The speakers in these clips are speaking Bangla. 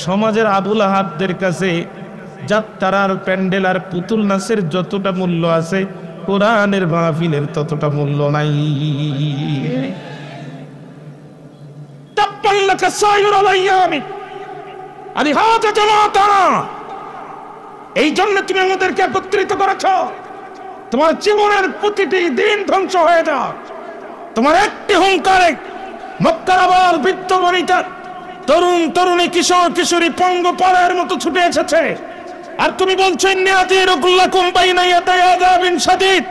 সমাজের আবুল আহাবদের কাছে যাত্রার প্যান্ডেল আর পুতুল নাচের যতটা মূল্য আছে কোরআনের মাহফিলের ততটা মূল্য নাই। তাব্বাল্লাকা সাইরুল আইয়ামি আলিহাযা জামাতানা, এই জন্য তুমি আমাদেরকে একত্রিত করেছ। তোমার জীবনের প্রতিটি দিন ধ্বংস হয়ে যাক, তোমার একটি হুঙ্কারে মক্কার আবার বৃদ্ধ বনিতা, তরুণ তরুণী, কিশোর কিশোরী পঙ্গপালের মতো ছুটে এসেছে। আর তুমি বলছো ইন্নী আযীরুকুল্লাকুম বাইনা ইয়াদাই আযাবিন শাদীদ,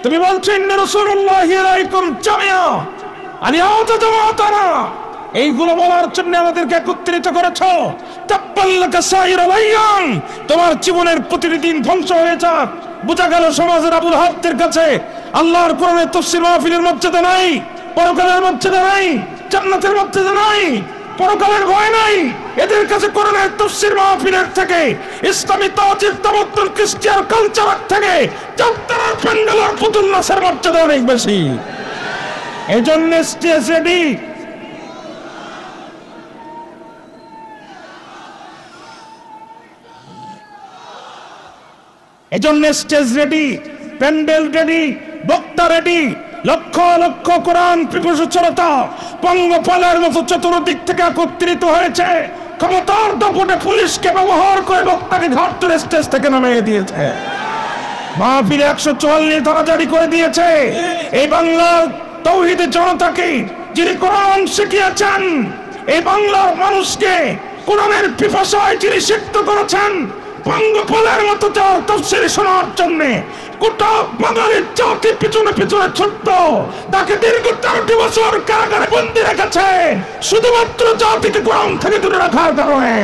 তুমি বলছো ইন্না রাসূলুল্লাহি আলাইকুম জামিআ আলিহাযা জামাতানা। এইগুলো বলার জন্য আমাদেরকে একত্রিত করেছো। তাব্বাল্লাকা সাইরুল আইয়াম, তোমার জীবনের প্রতিটি দিন ধ্বংস হয়ে যাক। বোঝা গেল সমাজের আবুল আহাবদের কাছে আল্লাহর কোরআনের তাফসীর মাহফিলের মর্যাদা নাই, পরকালের মর্যাদা নাই, জান্নাতের মর্যাদা নাই, পরকালের ভয় নাই। এদের কাছে কোরআনের তাফসীর মাহফিলের থেকে, ইসলামী তাজিদ তামাদ্দুন খ্রিস্টান কালচার থেকে যাত্রার প্যান্ডেলের পুতুল নাচের মর্যাদা অনেক বেশি। এজন্য স্টেজ রেডি, এজন্য স্টেজ রেডি, প্যান্ডেল রেডি, বক্তা রেডি, লক্ষ লক্ষ কোরআন পিপাসু শ্রোতা পঙ্গপালের মতো চতুর্দিক থেকে একত্রিত হয়েছে। ক্ষমতার দপটে পুলিশকে ব্যবহার করে বক্তাকে ঘাট তুলে স্টেজ থেকে নামিয়ে দিয়েছে। মাহফিলে 144 ধারা জারি করে দিয়েছে। এই বাংলার তাওহীদের জনতাকে যিনি কোরআন শিখিয়েছেন, এই বাংলার মানুষকে কোরআনের পিপাসায় যিনি সিক্ত করেছেন, পঙ্গপালের মতো যার তাফসীর শোনার জন্য গোটা বাঙালির জাতি পিছনে পিছনে ছুটত, তাকে দীর্ঘ 13 বছর কারাগারে বন্দী রেখেছে শুধুমাত্র জাতিকে কোরআন থেকে দূরে রাখার কারণে।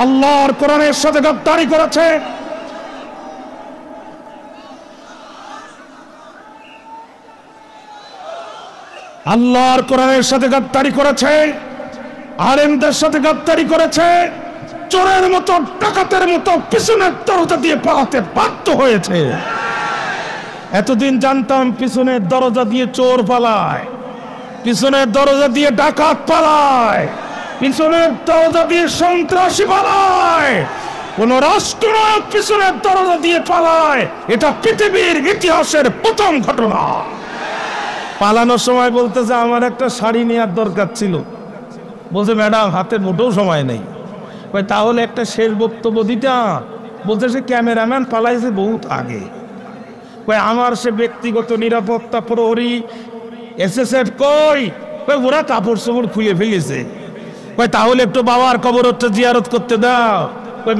আল্লাহর কোরআনের সাথে গাদ্দারি করেছে। আল্লাহর কোরআনের সাথে গাদ্দারি করেছে, আলেমদের সাথে গাদ্দারি করেছে, চোরের মতো ডাকাতের মতো পিছনের দরজা দিয়ে পালাতে বাধ্য হয়েছে। এতদিন জানতাম পিছনের দরজা দিয়ে চোর পালায়, পিছনের দরজা দিয়ে ডাকাত পালায়, পিছনের দরজা দিয়ে সন্ত্রাসী পালায়, কোন রাষ্ট্রনায়ক পিছনের দরজা দিয়ে পালায়, এটা পৃথিবীর ইতিহাসের প্রথম ঘটনা। পালানোর সময় বলতেছে আমার একটা শাড়ি নেওয়ার দরকার ছিল, বলছে ম্যাডাম হাতে মোটেও সময় নেই। তাহলে একটা শেষ বক্তব্য দিতা, বলতে সে ক্যামেরাম্যান পালাইছে বহুত আগে। আমার সে ব্যক্তিগত নিরাপত্তা প্রহরী এসএসএফ কই, ওরা কাপড় চোপড় খুলে ফেলেছে। তাহলে একটু বাবার কবর জিয়ারত করতে দাও।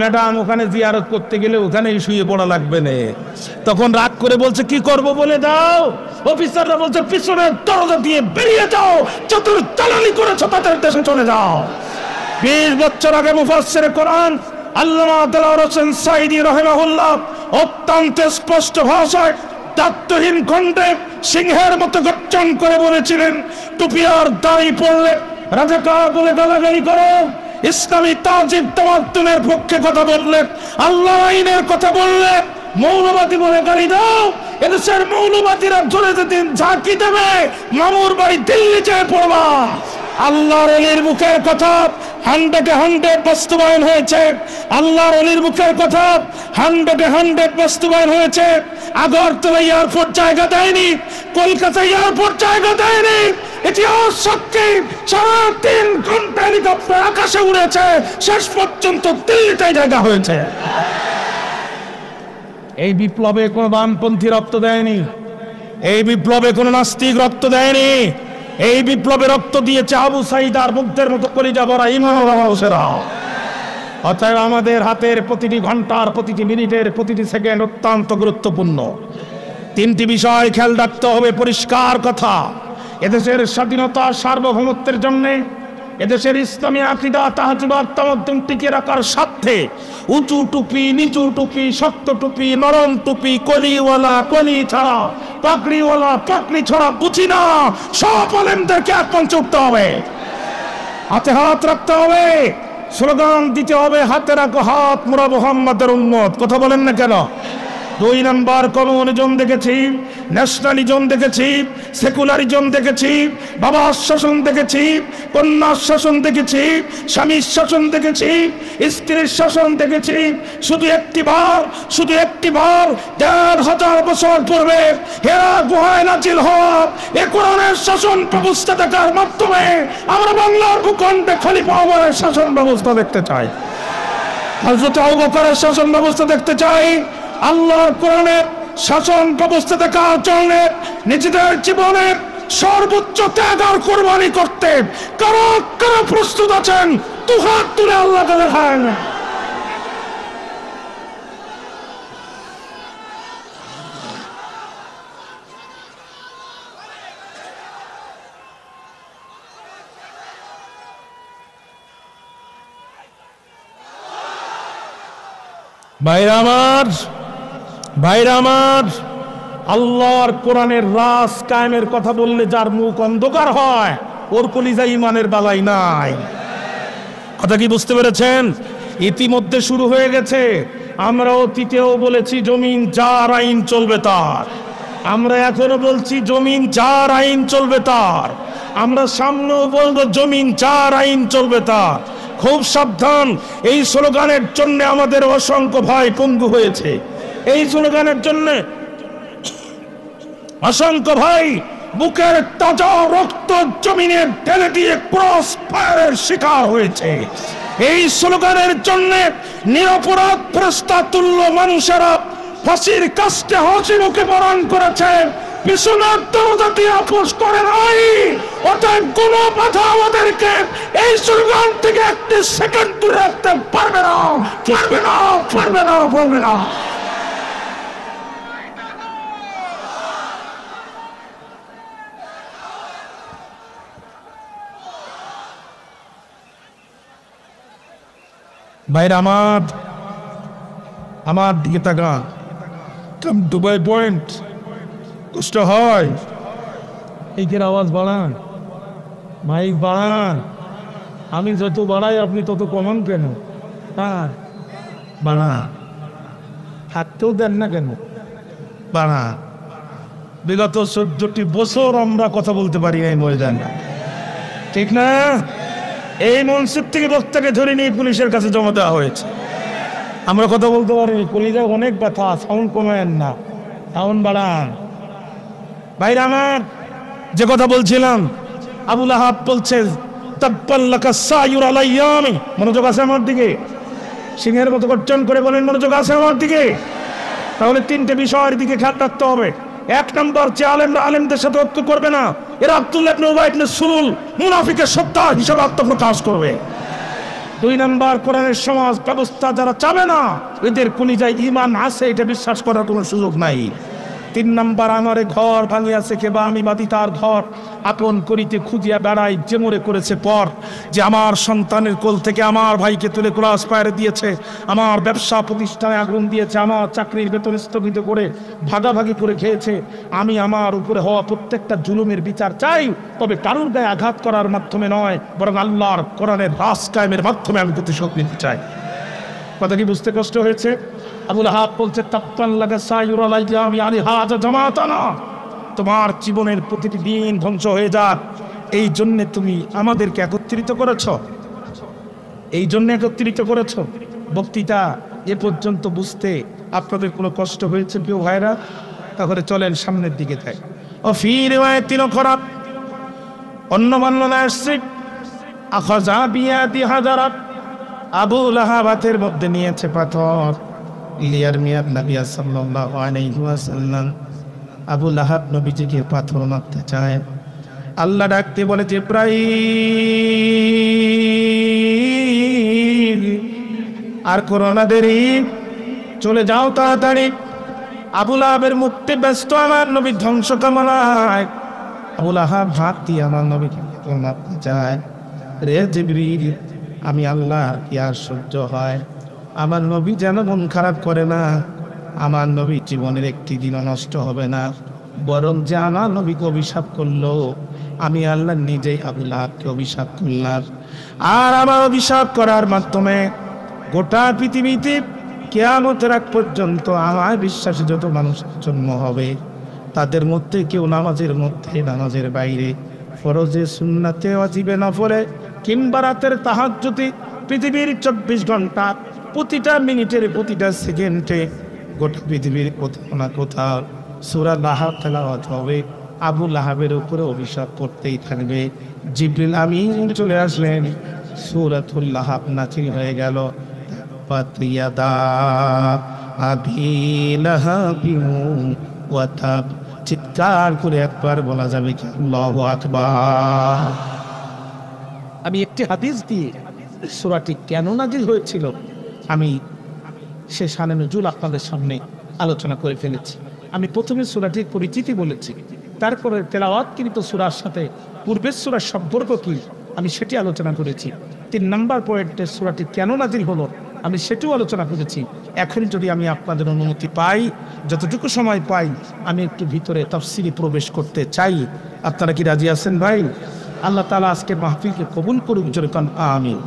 ম্যাডাম ওখানে জিয়ারত করতে গেলে ওখানেই শুয়ে পড়া লাগবে না। তখন রাগ করে বলছে কি করব বলে দাও। অফিসাররা বলছে পিছনের দরজা দিয়ে বেরিয়ে যাও, চতুর চালানি করেছো তাদের দেশে চলে যাও। 20 বছর আগে মুফাসসিরে কোরআন আল্লামা দেলাওয়ার হোসেন সাঈদী রাহিমাহুল্লাহ অত্যন্ত স্পষ্ট ভাষায় দায়িত্বহীন কণ্ঠে সিংহের মতো গর্জন করে বলেছিলেন, টুপি আর দাড়ি পড়লে রাজাকার বলে গালাগালি করো, ইসলামী তাজিদ তামাদ্দুনের পক্ষে কথা বললে, আল্লাহ আইনের কথা বললে মৌলবাদী বলে গালি দাও। এদেশের মৌলবাদীরা চলে যেদিন ঝাঁকি দেবে মামুর বাড়ি দিল্লি যেয়ে পড়বা। আল্লাহর ওলির মুখের কথা 100 বাস্তবায়ন হয়েছে। আল্লাহর ওলির মুখের কথা 100 বাস্তবায়ন হয়েছে। আগরতলা এয়ারপোর্ট জায়গা দেয়নি, কলকাতা এয়ারপোর্ট জায়গা দেয়নি। ইতিহাস সাক্ষী 3.5 ঘন্টা হেলিকপ্টার আকাশে উড়েছে, শেষ পর্যন্ত দিল্লিতে জায়গা হয়েছে। এই বিপ্লবে কোন বামপন্থী রক্ত দেয়নি, এই বিপ্লবে কোন নাস্তিক রক্ত দেয়নি, এই বিপ্লবে রক্ত দিয়েছে আবু সাঈদ আর মুগ্ধের মতো কলিজা ভরা ইমাম মানুষেরা। অতএব আমাদের হাতের প্রতিটি ঘন্টার, প্রতিটি মিনিটের, প্রতিটি সেকেন্ড অত্যন্ত গুরুত্বপূর্ণ। 3টি বিষয় খেয়াল রাখতে হবে। পরিষ্কার কথা, এদেশের স্বাধীনতা সার্বভৌমত্বের জন্য, এদেশের ইসলামী আকীদা তাহাজ্জুদ তামাদ্দুন টিকিয়ে রাখার স্বার্থে উঁচু টুপি, নিচু টুপি, শক্ত টুপি, নরম টুপি, কলিওয়ালা কলি ছাড়া, পাগড়িওয়ালা পাগড়ি ছাড়া বুঝি না, সব আলেমদেরকে এক মঞ্চে উঠতে হবে, হাতে হাত রাখতে হবে, স্লোগান দিতে হবে, হাতে রাখো হাত মোরা মুহাম্মাদের উম্মত। কথা বলেন না কেন? দুই নাম্বার কমিউনিজম দেখেছি, ন্যাশনালিজম দেখেছি, সেকুলারিজম দেখেছি, বাবা শাসন দেখেছি, কন্যা শাসন দেখেছি, স্বামীর শাসন দেখেছি, স্ত্রীর শাসন দেখেছি। শুধু একটি বার ১,৫০০ বছর পূর্বে হেরা গুহায় নাজিল হওয়া এ কোরআনের শাসন ব্যবস্থা দেখার মাধ্যমে আমরা বাংলার ভূখণ্ডে খলিফা ওমরের শাসন ব্যবস্থা দেখতে চাই, হযরত আবু বকরের শাসন ব্যবস্থা দেখতে চাই। আল্লাহর কোরআনের শাসন ব্যবস্থা দেখার জন্য নিজেদের জীবনের সর্বোচ্চ ত্যাগ আর কোরবানি করতে কারা কারা প্রস্তুত আছেন? দুহাত তুলে আল্লাহকে দেখান। ভাইরা আমার, আল্লাহর কোরআনের রাজ কায়েমের কথা বললে যার মুখ অন্ধকার হয় ওর কলিজায় ঈমানের বালাই নাই। কথা কি বুঝতে পেরেছেন? ইতিমধ্যে শুরু হয়ে গেছে। আমরা অতীতেও বলেছি জমিন যার আইন চলবে তার, আমরা এখনো বলছি জমিন যার আইন চলবে তার, আমরা সামনেও বলবো জমিন যার আইন চলবে তার। খুব সাবধান, এই স্লোগানের জন্য আমাদের অসংখ্য ভাই পঙ্গু হয়েছে, এই স্লোগানের জন্য অসংখ্য ভাই বুকের তাজা রক্ত জমিনে ঢেলে দিয়ে ক্রস ফায়ারের শিকার হয়েছে। এই স্লোগানের জন্য নিরপরাধ ফেরেশতাতুল্য মানুষেরা ফাঁসির কাস্টে হাসি মুখে বরণ করেছে, বিশ্বনাথ দরজা দিয়ে আপোষ করে নাই। অতএব কোনো বাধা আমাদেরকে এই স্লোগান থেকে একটি সেকেন্ড দূরে রাখতে পারবে না, পারবে না, পারবে না, পারবে না। ভাইরা আমার দিকে তাকান। দুবাই পয়েন্ট কষ্ট হয়, এইকের আওয়াজ বাড়ান, মাইক বাড়ান। আমি যত বাড়াই আপনি তত কমান কেন? হ্যাঁ বাড়ান, হাততেও দেন না কেন? বাড়ান। বিগত 14টি বছর আমরা কথা বলতে পারি এই ময়দানে, ঠিক না? এই মনসিব থেকে বক্তাকে ধরে নিয়ে পুলিশের কাছে জমা দেওয়া হয়েছে। আমরা কথা বলতে পারি, কলিজায় অনেক ব্যথা। সাউন্ড কমেন না, সাউন্ড বাড়ান। ভাইরা আমার, যে কথা বলছিলাম, আবু লাহাব বলছে তাব্বাল্লাকা সায়ুর আলাইয়ামি। মনোযোগ আছে আমার দিকে? সিংহের মতো গর্জন করে বলেন মনোযোগ আছে আমার দিকে? তাহলে 3টে বিষয়ের দিকে খেয়াল রাখতে হবে। 1 নম্বর, যে আলেমরা আলেমদের সাথে ঐক্য করবে না, এরা আব্দুল্লাহ ইবনে উবাই ইবনে সুলুল মুনাফিকের সত্তা হিসেবে আত্মপ্রকাশ করবে। 2 নম্বর, কোরআনের সমাজ ব্যবস্থা যারা চাবে না, এদের কলিজায় ঈমান আছে এটা বিশ্বাস করার কোনো সুযোগ নাই। 3 নম্বর, আমারে ঘর ভাঙিয়াছে কে বা আমি বাদি তার ঘর আপন করিতে খুঁজিয়া বেড়াই, যে মোরে করেছে পর, যে আমার সন্তানের কোল থেকে আমার ভাইকে তুলে ক্লাস ফায়ারে দিয়েছে, আমার ব্যবসা প্রতিষ্ঠানে আগুন দিয়েছে, আমার চাকরির বেতন স্থগিত করে ভাগাভাগি করে খেয়েছে। আমি আমার উপরে হওয়া প্রত্যেকটা জুলুমের বিচার চাই, তবে কারুর গায়ে আঘাত করার মাধ্যমে নয়, বরং আল্লাহর কোরআনের রাজ কায়েমের মাধ্যমে আমি প্রতিশোধ নিতে চাই। কথা কি বুঝতে কষ্ট হয়েছে? আবু লাহাব বলছে তাব্বাল্লাকা সায়ুর আলাইয়ামি আলিহাযা জামাতানা, তোমার জীবনের প্রতিটি দিন ধ্বংস হয়ে যাক, এই জন্য তুমি আমাদেরকে একত্রিত করেছ, এই জন্য একত্রিত করেছ। বক্তৃতা এ পর্যন্ত বুঝতে আপনাদের কোনো কষ্ট হয়েছে প্রিয় ভাইরা? তাহলে চলেন সামনের দিকে যাই। ও ফি রিওয়ায়াতিন উখরা, অন্য বর্ণনায় আসছে আখাযা বিয়াদি হাজারাত, আবু লাহাব হাতের মধ্যে নিয়েছে পাথর, লিয়ার মিয়াদ নবী সাল্লাল্লাহু আলাইহি ওয়াসাল্লাম। আবু লাহাব নবীজিকে পাথর মারতে চায়। আল্লাহ ডাকতে বলে জিবরাইল, আর করোনা দেরি, চলে যাও তাড়াতাড়ি। আবু লাহাবের মুক্তি ব্যস্ত আমার নবী ধ্বংস কামনায়। আবু লাহাব হাত দিয়ে আমার নবীকে মারতে চায়। রে জিবরিল, আমি আল্লাহ কি আর সহ্য হয়? আমার নবী যেন মন খারাপ করে না, আমার নবী জীবনের একটি দিনও নষ্ট হবে না, বরং যে আমার নবীকে অভিশাপ করলো, আমি আল্লাহ নিজেই আবু লাহাবকে অভিশাপ করলাম। আর আমার অভিশাপ করার মাধ্যমে গোটা পৃথিবীতে কিয়ামতের আগ পর্যন্ত আমার বিশ্বাসী যত মানুষের জন্ম হবে তাদের মধ্যে কেউ নামাজের মধ্যে নামাজের বাইরে ফরজে সুন্নাতে ওয়াজিবে নফলে কিংবা রাতের তাহাজ্জুদে পৃথিবীর 24 ঘন্টা প্রতিটা মিনিটের প্রতিটা সেকেন্ডে গোটা পৃথিবীর কোথাও না কোথাও সূরা লাহাব তেলাওয়াত হবে। আবু লাহাবের উপরে অভিশাপ পড়তেই থাকবে। জিবরিল আমিন চলে আসলেন, সূরাতুল লাহাব নাযিল হয়ে গেল। পাতিয়াদা আবি লাহাবিন ওয়া তাব, চিৎকার করে একবার বলা যাবে কি আল্লাহু আকবার। আমি একটি হাদিস দিয়ে সূরাটি কেন নাযিল হয়েছিল আমি সে শানে নজুল আপনাদের সামনে আলোচনা করে ফেলেছি। আমি প্রথমে সূরাটির পরিচিতি বলেছি, তারপরে তেলাওয়াতকৃত সূরার সাথে পূর্বের সূরার সম্পর্ক কি আমি সেটি আলোচনা করেছি। 3 নম্বর পয়েন্টে সূরাটি কেন নাযিল হলো আমি সেটিও আলোচনা করেছি। এখন যদি আমি আপনাদের অনুমতি পাই, যতটুকু সময় পাই, আমি একটু ভিতরে তাফসিরে প্রবেশ করতে চাই। আপনারা কি রাজি আছেন ভাই? আল্লাহ তাআলা আজকে মাহফিলকে কবুল করুক, জোরে কোন আমিন।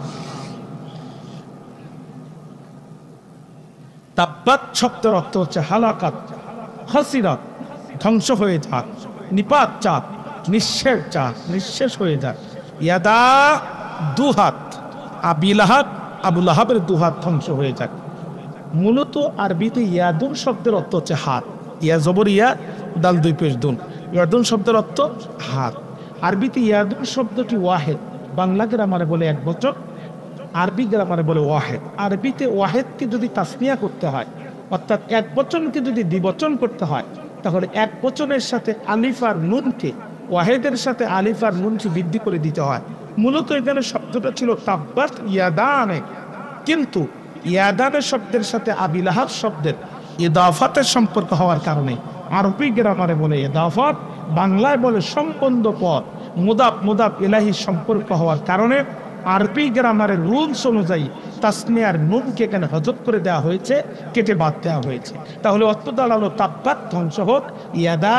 তাব্বাত শব্দের অর্থ হচ্ছে হালাকাত, খাসিরাত, ধ্বংস হয়ে যাক, নিপাত চাক, নিঃশেষ চাক, নিঃশেষ হয়ে যাক। ইয়াদা দুহাত, আবি লাহাব, আবু লাহাবের দুহাত ধ্বংস হয়ে যাক। মূলত আরবিতে ইয়াদুন শব্দের অর্থ হচ্ছে হাত। ইয়া জবর ইয়া, দাল দুই পেশ দুন। ইয়াদুন শব্দের অর্থ হাত। আরবিতে ইয়াদুন শব্দটি ওয়াহেদ, বাংলা গ্রামারে বলে এক বচন, আরবি গ্রামারে বলে ওয়াহেদ। আরবিতে ওয়াহেদকে যদি তাসনিয়া করতে হয়, অর্থাৎ এক বচনকে যদি দ্বিবচন করতে হয়, তাহলে এক বচনের সাথে আলিফ আর নুনকে, ওয়াহেদের সাথে আলিফ আর নুনকে বৃদ্ধি করে দিতে হয়। মূলত এখানে শব্দটা ছিল তাব্বাত ইয়াদানে, কিন্তু ইয়াদানের শব্দের সাথে আবি লাহাব শব্দের ইদাফাতের সম্পর্ক হওয়ার কারণে আরবি গ্রামারে বলে ইদাফাত, বাংলায় বলে সম্বন্ধ পদ, মুদাফ মুদাফ ইলাহি সম্পর্ক হওয়ার কারণে আরবি গ্রামারের রুলস অনুযায়ী তাসনিয়ার নুনকে এখানে হযফ করে দেওয়া হয়েছে, কেটে বাদ দেওয়া হয়েছে। তাহলে অর্থ দাঁড়ালো তাব্বাত ধ্বংস হোক, ইয়াদা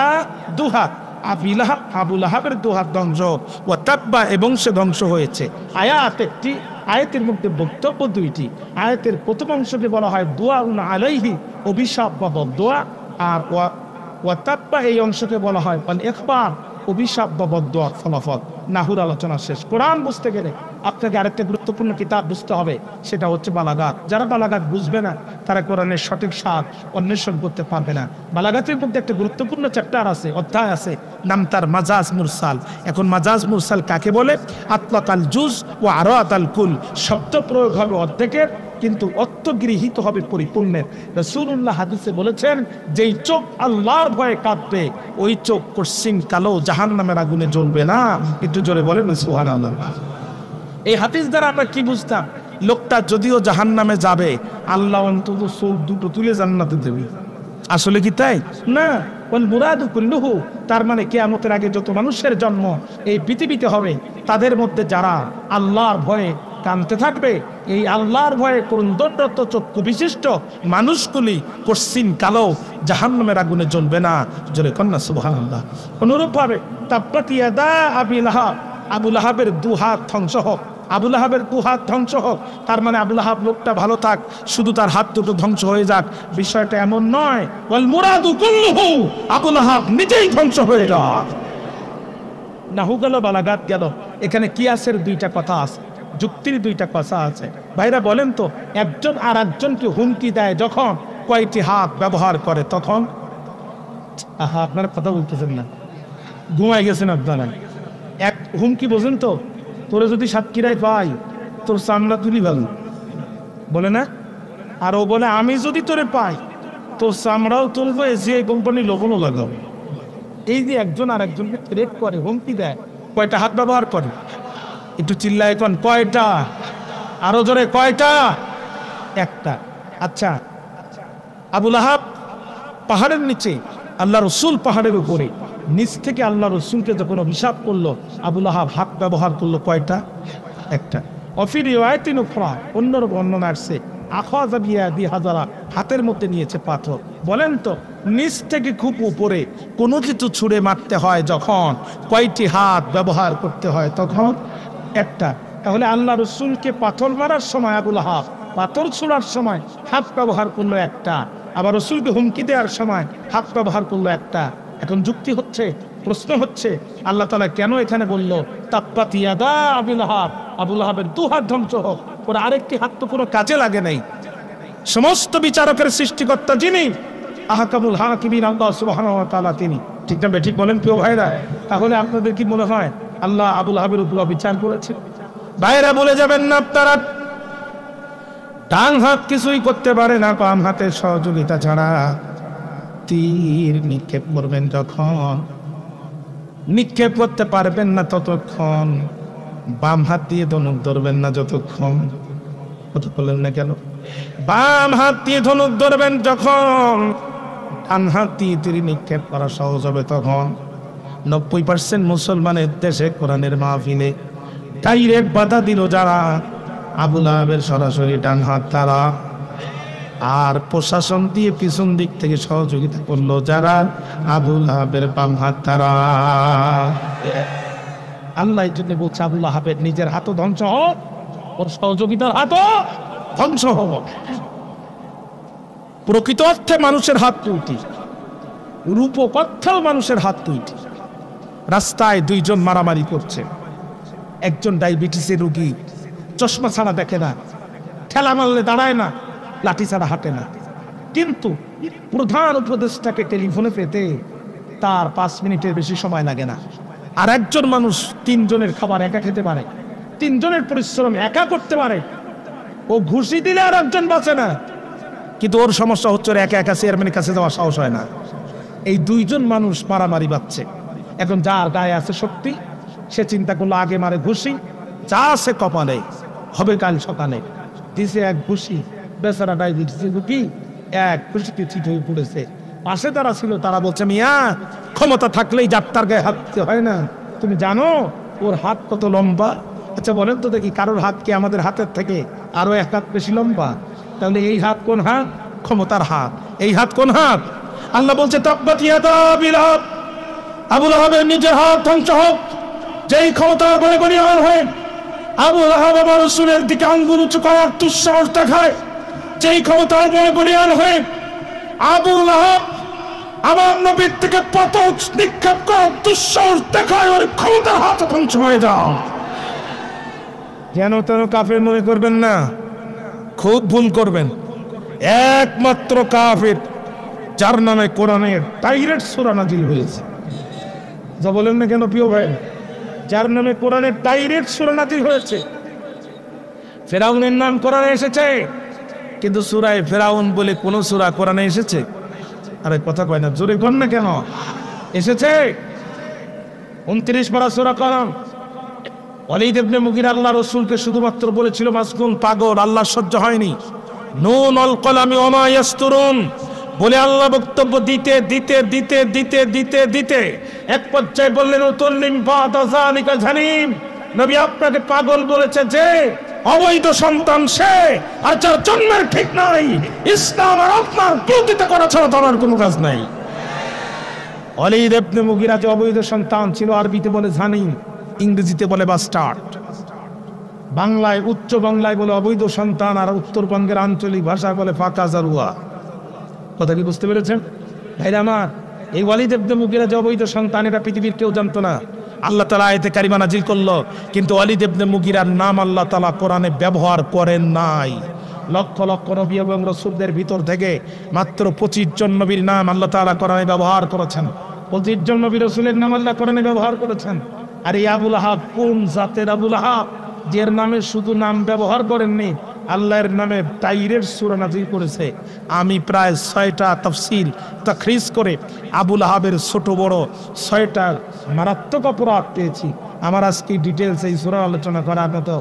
দুহাত, আবি লাহাব, আবু লাহাবের দুহাত ধ্বংস, ও তাব্বা এবং সে ধ্বংস হয়েছে। আয়াত একটি, আয়াতের মধ্যে বক্তব্য দুইটি। আয়াতের প্রথম অংশকে বলা হয় দুআউন আলাইহি, অভিশাপ বা বদদোয়া, আর ওয়া তাব্বা এই অংশকে বলা হয় আল ইখবার, অভিশাপ বা বদদোয়ার ফলাফল। নাহুর আলোচনা শেষ। কোরআন বুঝতে গেলে আপনাকে আরেকটা গুরুত্বপূর্ণ কিতাব বুঝতে হবে, সেটা হচ্ছে বালাগাত। যারা বালাগাত বুঝবে না তারা কোরআনের সঠিক স্বাদ অন্বেষণ করতে পারবে না। বালাগাতের মধ্যে একটা গুরুত্বপূর্ণ চ্যাপ্টার আছে, অধ্যায় আছে, নাম তার মাজাজ মুরসাল। এখন মাজাজ মুরসাল কাকে বলে? আতলাকাল জুজ ও আরাতাল কুল, শব্দ প্রয়োগ হবে অর্ধেকের, কিন্তু অর্থ গৃহীত হবে পরিপূর্ণের। রাসূলুল্লাহ হাদিসে বলেছেন, যেই চোখ আল্লাহর ভয়ে কাঁদবে ওই চোখ কশিন কালো জাহান্নামের আগুনে জ্বলবে না। একটু জোরে বলেন সুবহানাল্লাহ। এই হাদিস দ্বারা আমরা কি বুঝতাম? লোকটা যদিও জাহান্নামে যাবে, আল্লাহ অন্তত চোখ দুটো তুলে জান্নাতে দেবে। আসলে কি তাই? না। ওয়াল মুরাদু কুল্লুহু, তার মানে কিয়ামতের আগে যত মানুষের জন্ম এই পৃথিবীতে হবে, তাদের মধ্যে যারা আল্লাহর ভয়ে কাঁদতে থাকবে, এই আল্লাহর ভয়ে করুণদণ্ডরত চক্ষু বিশিষ্ট মানুষগুলি কশিন কালো জাহান্নামের আগুনে জ্বলবে না। জোরে কন্যা সুবহানাল্লাহ। অনুরূপভাবে তাব্বাত ইয়াদা আবি লাহাব, আবু লাহাবের দুহাত ধ্বংস হোক, আবু লাহাবের দুহাত ধ্বংস হোক। তার মানে আবু লাহাব লোকটা ভালো থাক, শুধু তার হাত দুটো ধ্বংস হয়ে যাক, বিষয়টা এমন নয়। ওয়াল মুরাদু কুল্লুহু, আবু লাহাব নিজেই ধ্বংস হয়ে যাক। নাহু গেল, বালাগাত গেল। এখানে কিয়াসের দুইটা কথা আছে, যুক্তির দুইটা কথা আছে। ভাইরা বলেন তো, একজন আর একজনকে হুমকি দেয় যখন কয়টি হাত ব্যবহার করে তখন? আপনারা কথা বলতেছেন না, ঘুমাই গেছেন আপনারা। এক হুমকি বোঝেন তো, তোরে যদি সাতক্ষীরায় পাই তোর চামড়া তুলি ভালো, বলে না? আর ও বলে আমি যদি তোরে পাই তোর চামড়াও তুলবো, এসিআই কোম্পানি লোগোও লাগাবো। এই যে একজন আর একজনকে থ্রেট করে, হুমকি দেয়, কয়টা হাত ব্যবহার করে? একটু চিল্লায় কোন, কয়টা? আরো জোরে, কয়টা? একটা। আচ্ছা, আবু লাহাব পাহাড়ের নিচে, আল্লাহ রসুল পাহাড়ের উপরে, নিচ থেকে আল্লাহ রসুলকে যখন অভিশাপ করলো, আবু লাহাব হাত ব্যবহার করলো কয়টা? একটা। অফি রিওয়ায়াতিন উখরা, অন্যর বর্ণনা আসছে আখাযা বিয়াদি হাজারা, হাতের মধ্যে নিয়েছে পাথর। বলেন তো, নিচ থেকে খুব উপরে কোনো কিছু ছুঁড়ে মারতে হয় যখন, কয়টি হাত ব্যবহার করতে হয় তখন? একটা। তাহলে আল্লাহ রসুলকে পাথর মারার সময় আবু লাহাব পাথর ছোড়ার সময় হাত ব্যবহার করলো একটা, আবার রসুলকে হুমকি দেওয়ার সময় হাত ব্যবহার করলো একটা। এখন যুক্তি হচ্ছে, প্রশ্ন হচ্ছে, আল্লাহ তাআলা কেন এখানে বলল তাব্বাত ইয়াদা আবুল লাহাব, আবুল লাহাবের দু হাত ধ্বংস হোক? ওর আরেকটি হাত তো কোনো কাজে লাগে নাই। সমস্ত বিচারকের সৃষ্টিকর্তা যিনি, আহকামুল হাকিমিন আল্লাহ সুবহানাহু ওয়া তাআলা তিনি। ঠিক না ঠিক বলেন প্রিয় ভাইরা? তাহলে আপনাদের কি মনে হয় আল্লাহ আবুল লাহাবের উপর বিচার করেছে? ভাইরা বলে যাবেন না আপনারা, ডান হাত কিছুই করতে পারে না বাম হাতের সহযোগিতা ছাড়া। তীর নিক্ষেপ করবেন যখন, নিক্ষেপ করতে পারবেন না ততক্ষণ, বাম হাত দিয়ে ধনুক ধরবেন না যতক্ষণ। কথা বললেন না কেন? বাম হাত দিয়ে ধনুক ধরবেন যখন, ডান হাত দিয়ে তীর নিক্ষেপ করা সহজ হবে তখন। 90% মুসলমানের দেশে কোরআনের মাহফিলে ডাইরেক্ট বাধা দিল যারা, আবুল লাহাবের সরাসরি ডান হাত তারা, আর প্রশাসন দিয়ে পিছন দিক থেকে সহযোগিতা করলো যারা, আবুল লাহাবের বাম হাত তারা। আল্লাহ এই জন্য বলছে আবুল লাহাবের নিজের হাতও ধ্বংস হোক, ওর সহযোগিতার হাতও ধ্বংস হোক। প্রকৃত অর্থে মানুষের হাত দুইটি, রূপক অর্থেও মানুষের হাত দুইটি। রাস্তায় দুইজন মারামারি করছে, একজন ডায়াবেটিসের রোগী, চশমা ছাড়া দেখে না, ঠেলা মারলে দাঁড়ায় না, লাঠি ছাড়া হাঁটে না, কিন্তু প্রধান উপদেষ্টাকে টেলিফোনে পেতে তার 5 মিনিটের বেশি সময় লাগে না। আর একজন মানুষ 3 জনের খাবার একা খেতে পারে, 3 জনের পরিশ্রম একা করতে পারে, ও ঘুষি দিলে আর একজন বাঁচে না, কিন্তু ওর সমস্যা হচ্ছে ওর একা একা চেয়ারম্যানের কাছে যাওয়া সাহস হয় না। এই 2 জন মানুষ মারামারি বাঁচছে। এখন যার গায়ে আছে শক্তি সে চিন্তা করলো আগে মারে ঘুষি, যা আছে কপালে হবে কাল সকালে। দিছে এক ঘুষি, বেচারা ডায়াবেটিস রোগী এক ঘুষিতে চিট হয়ে পড়েছে। পাশে তারা ছিল, তারা বলছে মিয়া ক্ষমতা থাকলেই যাত্রার গায়ে হাত দিতে হয় না, তুমি জানো ওর হাত কত লম্বা? আচ্ছা বলেন তো দেখি, কারোর হাত কি আমাদের হাতের থেকে আরো 1 হাত বেশি লম্বা? তাহলে এই হাত কোন হাত? ক্ষমতার হাত। এই হাত কোন হাত? আল্লাহ বলছে তাব্বাত ইয়াদা আবি লাহাব, আবুল লাহাবের নিজের হাত ধ্বংস হোক। যেই ক্ষমতার বলে গনিয়ান হয়ে আবুল লাহাব আমার রাসূলের দিকে আঙ্গুল উঁচু করার দুঃসাহস দেখায়, যেই ক্ষমতার বলে গনিয়ান হয়ে আবুল লাহাব আমার নবীর থেকে পতক নিক্ষেপ করার দুঃসাহস দেখায়, ওর ক্ষমতার হাত ধ্বংস হয়ে যাও। যেন তেন কাফের মনে করবেন না, খুব ভুল করবেন। একমাত্র কাফের যার নামে কোরআনের ডাইরেক্ট সূরা নাজিল হয়েছে। যা বলেন না কেন প্রিয় ভাই, যার নামে কোরআনের ডাইরেক্ট সূরা নাজিল হয়েছে। ফেরাউনের নাম কোরআনে এসেছে, কিন্তু সূরায়ে ফেরাউন বলে কোন সূরা কোরআনে এসেছে? আরে কথা কয় না, জোরে কর না কেন? এসেছে 29 পারা সূরা কোরআন। ওয়ালিদ ইবনে মুগীরা আল্লাহ রাসূলকে শুধুমাত্র বলেছিল মাসগুন, পাগল, আল্লাহ সহ্য হয়নি। নুন আল কলামি ওয়া মা ইয়াসতুরুন বলে আল্লাহ বক্তব্য দিতে দিতে দিতে দিতে দিতে দিতে এক পর্যায়ে বললেন উতুল্লিম বাদা যালিকা জানিম, নবী আপনাকে পাগল বলেছে যে অবৈধ সন্তান সে, আর যার জন্মের ঠিক নাই, ইসলাম আর আপনার বিরোধিতা করা ছাড়া তার কোনো কাজ নাই। ওয়ালিদ ইবনে মুগীরা যে অবৈধ সন্তান ছিল, আরবিতে বলে জানিম, ইংরেজিতে বলে বাস্টার্ড, বাংলায় উচ্চ বাংলায় বলে অবৈধ সন্তান, আর উত্তরবঙ্গের আঞ্চলিক ভাষায় বলে ফাঁকা জারুয়া। কথা কি বুঝতে পেরেছেন ভাইরা আমার? এই ওয়ালিদ ইবনে মুগীরা যে অবৈধ সন্তান, এটা পৃথিবীর কেউ জানতো না। আল্লাহ তাআলা আয়াতে কারিমা নাজিল করলো, কিন্তু ওয়ালিদ ইবনে মুগীরার নাম আল্লাহ তাআলা কোরআনে ব্যবহার করেন নাই। লক্ষ লক্ষ নবী এবং রাসূলদের ভিতর থেকে মাত্র 25 জন নবীর নাম আল্লাহ তাআলা কোরআনে ব্যবহার করেছেন। 25 জন নবী রাসূলের নাম আল্লাহ কোরআনে ব্যবহার করেছেন। আর এই আবুল লাহাব কোন জাতের আবুল লাহাব, যার নামে শুধু নাম ব্যবহার করেননি, আল্লাহর নামে ডাইরেক্ট সূরা নাজিল করেছে। আমি প্রায় 6টা তাফসীর তাখরিজ করে আবুল লাহাবের ছোট বড় 6টা মারাত্মক অপরাধ পেয়েছি। আমার আজকে ডিটেলস এই সূরা আলোচনা করার মতো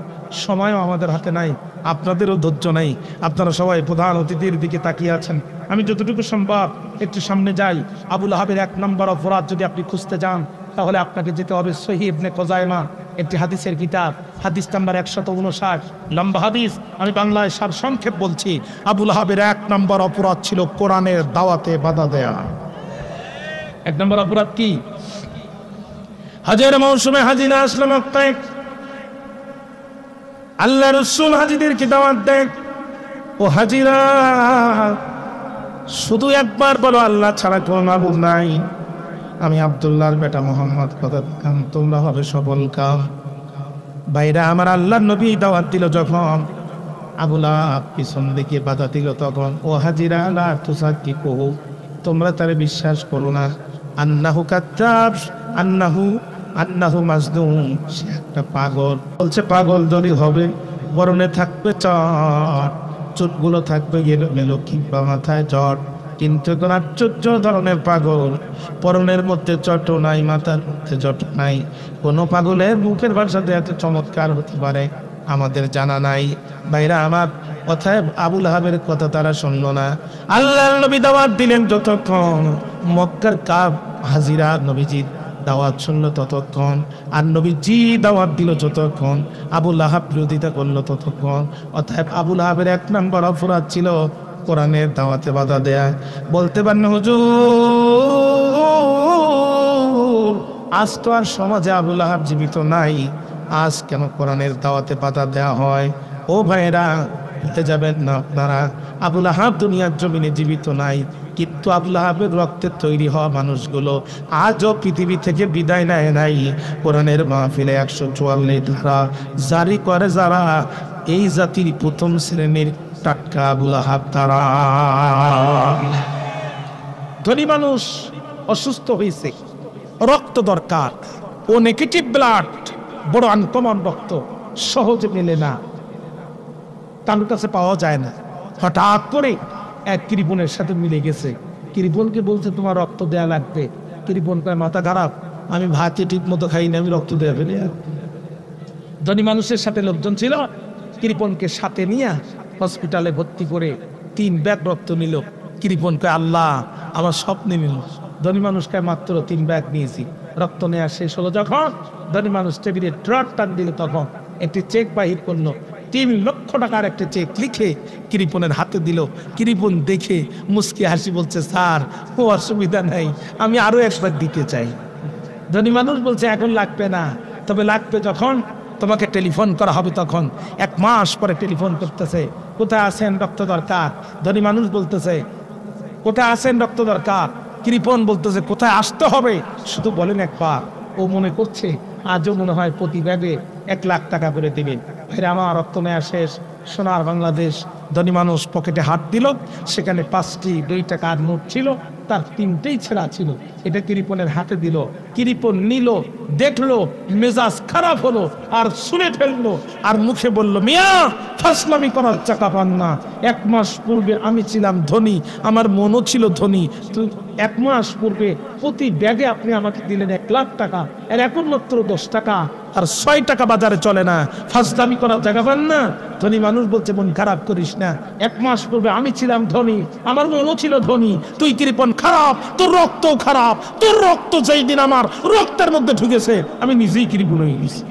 সময়ও আমাদের হাতে নাই, আপনাদেরও ধৈর্য নাই। আপনারা সবাই প্রধান অতিথির দিকে তাকিয়ে আছেন। আমি যতটুকু সম্ভব একটু সামনে যাই। আবুল লাহাবের 1 নম্বর অপরাধ যদি আপনি খুঁজতে যান, তাহলে আপনাকে যেতে হবে সহিহ ইবনে কুজাইমা, একটি হাদিসের কিতাব, হাদিস নাম্বার 159, লম্বা হাদিস। আমি বাংলায় সারসংক্ষেপ বলছি। আবুল লাহাবের 1 নম্বর অপরাধ ছিল কোরআনের দাওয়াতে বাধা দেয়া। 1 নম্বর অপরাধ কি? হজের মৌসুমে হাজি না আসলে মক্কায় আল্লাহ রাসূল হাজিদেরকে দাওয়াত দেন, ও হাজিরা, শুধু একবার বলো আল্লাহ ছাড়া কোনো মাবুদ নাই। আমি আব্দুল্লাহর বেটা মোহাম্মদ কথা দিলাম, তোমরা হবে সফল কাম। বাইরা আমার আল্লাহর নবী দাওয়াত দিল যখন, আবু লাহাব পিছন দিকে বাধা দিল তখন, ও হাজিরা লা তুসাক্কিকুহু, তোমরা তারে বিশ্বাস করো না। আন্নাহু কাজ্জাব, আন্নাহু মাজনুন, সে একটা পাগল। বলছে পাগল যদি হবে বরণে থাকবে চট, চুটগুলো থাকবে এলোমেলো কিংবা মাথায় জট, কিন্তু কোন আশ্চর্য ধরনের পাগল, পরনের মধ্যে চট নাই, মাথার মধ্যে জট নাই। কোন পাগলের মুখের ভাষাতে এত চমৎকার হতে পারে আমাদের জানা নাই। ভাইরা আমার, কথায় আবু লাহাবের কথা তারা শুনলো না। আল্লাহর নবী দাওয়াত দিলেন যতক্ষণ, মক্কার কাব হাজিরা নবীজি দাওয়াত শুনলো ততক্ষণ, আর নবীজি দাওয়াত দিল যতক্ষণ, আবু লাহাব বিরোধিতা করলো ততক্ষণ। অতএব আবু লাহাবের এক নম্বর অপরাধ ছিল কোরআনের দাওয়াতে বাধা দেয়া। বলতে পারেন হুজুর, আজ তো আর সমাজে আবু লাহাব জীবিত নাই, আজ কেন কোরআনের দাওয়াতে বাধা দেয়া হয়? ও ভাইরা, ভুলে যাবেন না আপনারা, আবু লাহাব দুনিয়ার জমিনে জীবিত নাই, কিন্তু আবু লাহাবের রক্তের তৈরি হওয়া মানুষগুলো আজও পৃথিবী থেকে বিদায় নেয় নাই। কোরআনের মাহফিলে 144 ধারা জারি করে যারা, এই জাতির প্রথম শ্রেণীর টাটকা আবু লাহাব তারা। ধনী মানুষ অসুস্থ হয়েছে, রক্ত দরকার, ও নেগেটিভ ব্লাড, বড় আনকমন রক্ত সহজে মেলে না, তার কাছে পাওয়া যায় না। হঠাৎ করে এক কৃপণের সাথে মিলে গেছে। কৃপণকে বলছে তোমার রক্ত দেয়া লাগবে। কৃপণ কয় মাথা খারাপ, আমি ভাতে ঠিক মতো খাই না, আমি রক্ত দেয়া ফেলে। ধনী মানুষের সাথে লোকজন ছিল, কৃপণকে সাথে নিয়ে হসপিটালে ভর্তি করে 3 ব্যাগ রক্ত নিল। কৃপণ কয় আল্লাহ আমার স্বপ্নে নিল। ধনী মানুষকে মাত্র 3 ব্যাগ নিয়েছি। রক্ত নেওয়া শেষ হলো যখন, ধনী মানুষ টেবিলে ড্রট টান দিল তখন একটি চেক বাহির করলো। 3 লক্ষ টাকার একটা চেক লিখে কৃপণের হাতে দিল। কৃপণ দেখে মুস্কি হাসি বলছে, স্যার ও অসুবিধা নাই, আমি আরো একবার দিতে চাই। ধনী মানুষ বলছে এখন লাগবে না, তবে লাগবে যখন তোমাকে টেলিফোন করা হবে তখন। 1 মাস পরে টেলিফোন করতেছে, কোথায় আছেন, রক্ত দরকার। ধনী মানুষ বলতেছে কোথায় আছেন, রক্ত দরকার। কৃপণ বলতেছে কোথায় আসতে হবে শুধু বলেন একবার। ও মনে করছে আজও মনে হয় প্রতি ব্যাগে 1 লাখ টাকা করে দেবেন। ভাইরা আমার, রক্ত নেওয়া শেষ, সোনার বাংলাদেশ। ধনী মানুষ পকেটে হাত দিল, সেখানে 5টি 2 টাকার নোট ছিল, তার 3টেই ছেঁড়া ছিল। এটা কৃপণের হাতে দিল। কৃপণ নিল, দেখলো, মেজাজ খারাপ হলো, আর শুনে ফেললো, আর মুখে বলল, মিয়া ফাসলামি করার চাকা পান না। 1 মাস পূর্বে আমি ছিলাম ধনী, আমার মনও ছিল ধনী। 1 মাস পূর্বে প্রতি ব্যাগে আপনি আমাকে দিলেন 1 লাখ টাকা, আর এখন মাত্র 10 টাকা আর 6 টাকা বাজারে চলে না। ফাসলামি করার জায়গা পান না। ধনী মানুষ বলছে মন খারাপ করিস না, 1 মাস পূর্বে আমি ছিলাম ধনী, আমার মনও ছিল ধনী। তুই কৃপণ খারাপ, তোর রক্তও খারাপ। তোর রক্ত যেই দিন আমার রক্তের মধ্যে ঢুকেছে, আমি নিজেই কৃপণ হয়ে গেছি।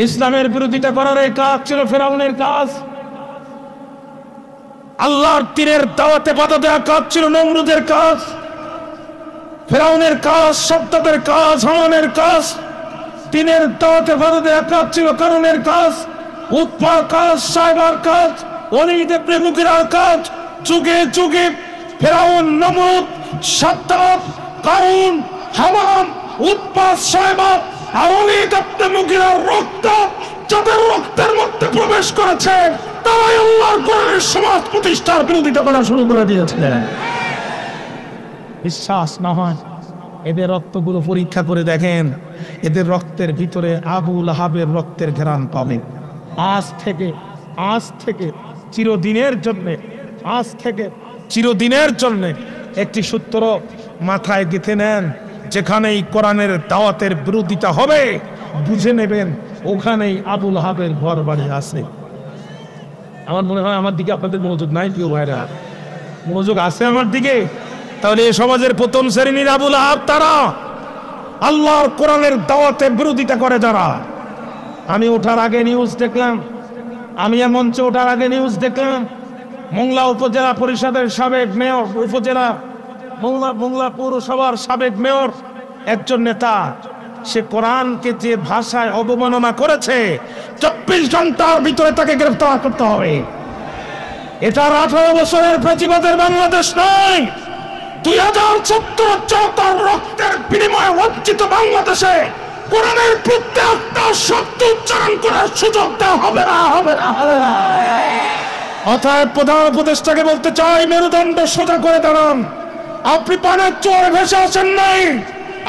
ইসলামের বিরোধিতা করার এই কাজ ছিল ফেরাউনের কাজ। আল্লাহর তীরের দাওয়াতে বাধা দেওয়া কাজ ছিল নমরুদের কাজ। ফেরাউনের কাজ, সদ্দাতের কাজ, হামানের কাজ। তিনের দাওয়াতে বাধা দেওয়া কাজ ছিল কারণের কাজ, উৎপার কাজ, সাইবার কাজ, ওলীদ ইবনে মুগীরার কাজ। যুগে যুগে ফেরাউন, নমরুদ, সাদ্দাত, কারুন, হামান, উৎপাত, সাইবার আর ওলীদ ইবনে মুগীরার রক্ত যাদের রক্তের মধ্যে প্রবেশ করেছে, তারাই আল্লাহর কোরআনের সমাজ প্রতিষ্ঠার বিরোধিতা করা শুরু করে দিয়েছিলেন। বিশ্বাস না হয় এদের রক্তগুলো পরীক্ষা করে দেখেন, এদের রক্তের ভিতরে আবু লাহাবের রক্তের ঘ্রাণ পাবেন। আজ থেকে চিরদিনের জন্য একটি সূত্র মাথায় গেঁথে নেন। যেখানেই কোরআনের দাওয়াতের বিরোধিতা হবে, বুঝে নেবেন ওখানেই আবু লাহাবের ঘর বাড়ি আছে। আমার মনে হয় আমার দিকে আপনাদের মনোযোগ নাই, প্রিয় ভাইরা। মনোযোগ আছে আমার দিকে? তাহলে এই সমাজের প্রথম শ্রেণীর আবু লাহাব তারা, আল্লাহর কোরআনের দাওয়াতের বিরোধিতা করে যারা। আমি ওঠার আগে নিউজ দেখলাম, মঞ্চে ওঠার আগে নিউজ দেখলাম, মোংলা উপজেলা পরিষদের সাবেক মেয়র, মোংলা পৌরসভার সাবেক মেয়র, একজন নেতা, সে কোরআনকে যে ভাষায় অবমাননা করেছে, 24 ঘন্টার ভিতরে তাকে গ্রেফতার করতে হবে। এটা 18 বছরের ফ্যাসিবাদের বাংলাদেশ নয়। 2070 রক্তের বিনিময়ে অর্জিত বাংলাদেশে কোরআনের প্রত্যেকটা শব্দ উচ্চারণ করার সুযোগ দেওয়া হবে না, হবে না, হবে না। অতএব প্রধান উপদেষ্টাকে বলতে চাই, মেরুদণ্ড সোজা করে দাঁড়ান। আপনি পানের চোর ভেসে আসেন নাই,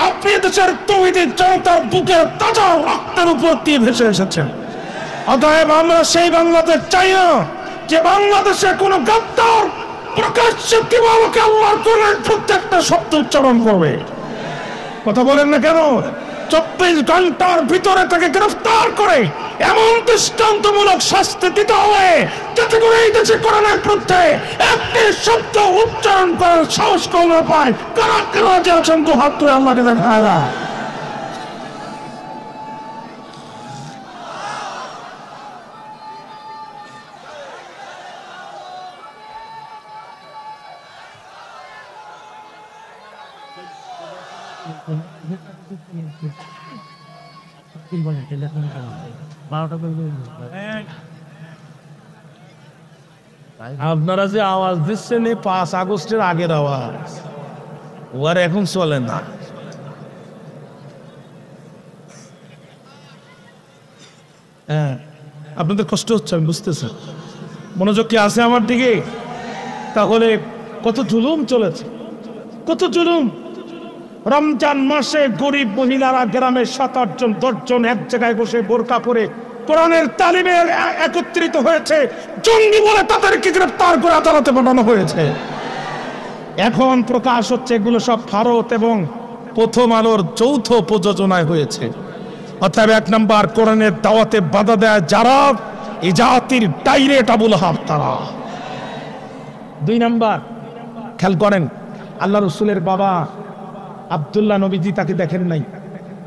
আপনি দেশের তৌহিদি জনতার বুকের তাজা রক্তের উপর দিয়ে ভেসে এসেছেন। অতএব আমরা সেই বাংলাদেশ চাই না যে বাংলাদেশে কোনো গাদ্দার প্রকাশ্যে দিবালোকে আল্লাহর কোরআনের প্রত্যেকটা শব্দ উচ্চারণ করবে। কথা বলেন না কেন? 24 ঘন্টার ভিতরে তাকে গ্রেফতার করে এমন দৃষ্টান্তমূলক শাস্তি দিতে হবে যাতে করে এই দেশে কোরআনের বিরুদ্ধে একটি শব্দ উচ্চারণ করার সাহস কম পায়। কারা কারা যে আছেন তো হাত তুলে আল্লাহকে দেখায় না। আপনারা যে আওয়াজ দিচ্ছেন এই 5 আগস্টের আগের আওয়াজ, ওর এখন চলে না। হ্যাঁ, আপনাদের কষ্ট হচ্ছে, আমি বুঝতেছি। মনোযোগ কি আছে আমার দিকে? তাহলে কত জুলুম চলেছে, কত জুলুম। রমজান মাসে গরিব মহিলারা গ্রামের 7-8 জন 10 জন এক জায়গায় বসে বোরকা পরে কোরআনের তালিমে একত্রিত হয়েছে। জঙ্গি বলে তাদেরকে গ্রেফতার করে আদালতে পাঠানো হয়েছে। এখন প্রকাশ হচ্ছে এগুলো সব ভারত এবং প্রথম আলোর যৌথ প্রযোজনায় হয়েছে। অর্থাৎ 1 নাম্বার, কোরআনের দাওয়াতে বাধা দেয় যারা, এই জাতির ডাইরেক্ট আবুল আহাব তারা। 2 নাম্বার, খেয়াল করেন, আল্লাহ রসুলের বাবা আব্দুল্লাহ, নবীজি তাকে দেখেন নাই।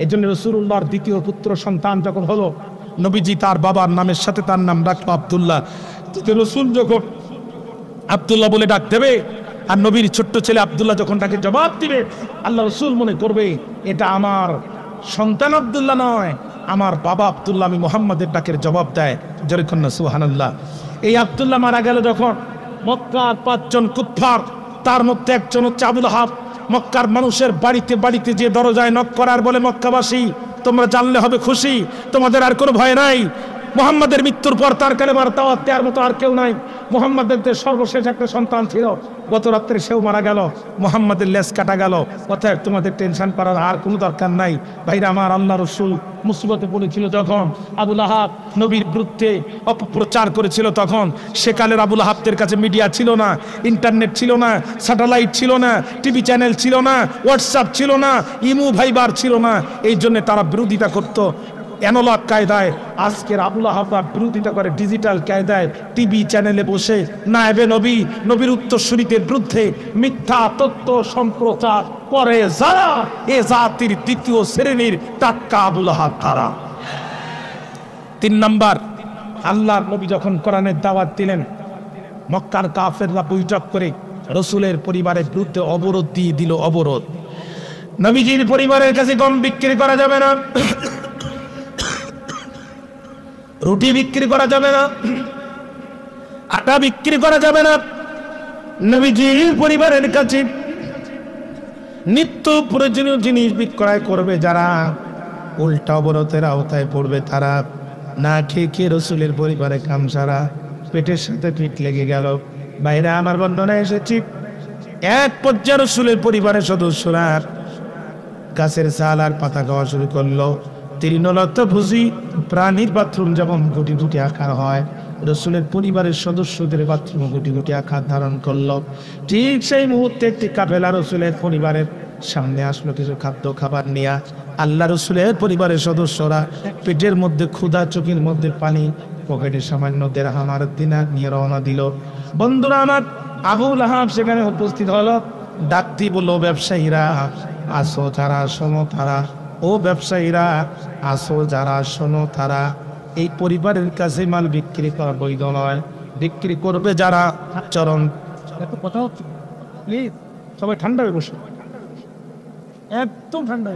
এই জন্য রাসূলুল্লাহর দ্বিতীয় পুত্র সন্তান যখন হলো, নবীজি তার বাবার নামের সাথে তার নাম রাখলো আব্দুল্লাহ। রসুল যখন আব্দুল্লাহ বলে ডাক দেবে, আর নবীর ছোট্ট ছেলে আব্দুল্লাহ যখন তাকে জবাব দিবে, আল্লাহ রসুল মনে করবে এটা আমার সন্তান আব্দুল্লাহ নয়, আমার বাবা আব্দুল্লাহ, আমি মুহাম্মাদের ডাকের জবাব দেয়। জোরে কন্যা সুবহানাল্লাহ। এই আব্দুল্লাহ মারা গেল যখন, মক্কার 5 জন কুফফার, তার মধ্যে একজন হচ্ছে আবুল আহাব, মক্কার মানুষের বাড়িতে বাড়িতে যে দরজায় নক করার বলে, মক্কাবাসী তোমরা জানলে হবে খুশি, তোমাদের আর কোনো ভয় নাই। মুহাম্মাদের মৃত্যুর পর তার কালেমার দাওয়াত দেওয়ার মতো আর কেউ নাই। মুহাম্মাদের সর্বশেষ একটা সন্তান ছিল, গত রাত্রে সেও মারা গেল, মুহাম্মাদের লেজ কাটা গেল। অতএব তোমাদের টেনশন করার আর কোনো দরকার নাই। ভাইরা আমার, আল্লাহ রসুল মুসিবতে পড়েছিল যখন, আবুল আহাব নবীর বিরুদ্ধে অপপ্রচার করেছিল, তখন সেকালের আবুল আহাবদের কাছে মিডিয়া ছিল না, ইন্টারনেট ছিল না, স্যাটেলাইট ছিল না, টিভি চ্যানেল ছিল না, হোয়াটসঅ্যাপ ছিল না, ইমো ভাইবার ছিল না। এই জন্য তারা বিরোধিতা করত অ্যানালগ কায়দায়। আজকের আবুল আহাবরা বিরোধিতা করে ডিজিটাল কায়দায়, টিভি চ্যানেলে বসে নায়েবে নবী, নবীর উত্তরসূরিদের বিরুদ্ধে মিথ্যা তথ্য সম্প্রচার করে যারা, এ জাতির দ্বিতীয় শ্রেণীর টাটকা আবুল আহাব তারা। 3 নাম্বার, আল্লাহর নবী যখন কোরআনের দাওয়াত দিলেন, মক্কার কাফেররা বৈঠক করে রসুলের পরিবারের বিরুদ্ধে অবরোধ দিয়ে দিল। অবরোধ, নবীজির পরিবারের কাছে গম বিক্রি করা যাবে না, রুটি বিক্রি করা যাবে না, আটা বিক্রি করা যাবে না। নবীজির পরিবারের কাছে নিত্য প্রয়োজনীয় জিনিস বিক্রয় করবে যারা, উল্টা অবরোধের আওতায় পড়বে তারা। না খেয়ে খেয়ে রসুলের পরিবারে কাম সারা, পেটের সাথে পিঠ লেগে গেল। বাইরে আমার বন্ধনে এসেছি, এক পর্যায়ে রসুলের পরিবারের সদস্যরা গাছের ছাল আর পাতা খাওয়া শুরু করলো। তৃণলতা ভুজি প্রাণীর বাথরুম যেমন গুটি গুটি আকার হয়, রসুলের পরিবারের সদস্যদের বাথরুম গুটি গুটি আকার ধারণ করলো। ঠিক সেই মুহূর্তে একটি কাফেলা রসুলের পরিবারের সামনে আসলো কিছু খাদ্য খাবার নিয়ে। আল্লাহ রসুলের পরিবারের সদস্যরা পেটের মধ্যে ক্ষুধা, চোখের মধ্যে পানি, পকেটে সামান্য দিরহাম আর দিনার নিয়ে রওনা দিল। বন্ধুরা আমার, আবুল আহাব সেখানে উপস্থিত হলো। ডাকতি বললো, ব্যবসায়ীরা আসো যারা শোনো তারা, ও ব্যবসায়ীরা আসো যারা শোনো তারা, এই পরিবারের কাছে মাল বিক্রি করা বৈধ নয়, বিক্রি করবে যারা। চরণ কথা হচ্ছে, প্লিজ সবাই ঠান্ডা হয়ে বসে, একদম ঠান্ডা।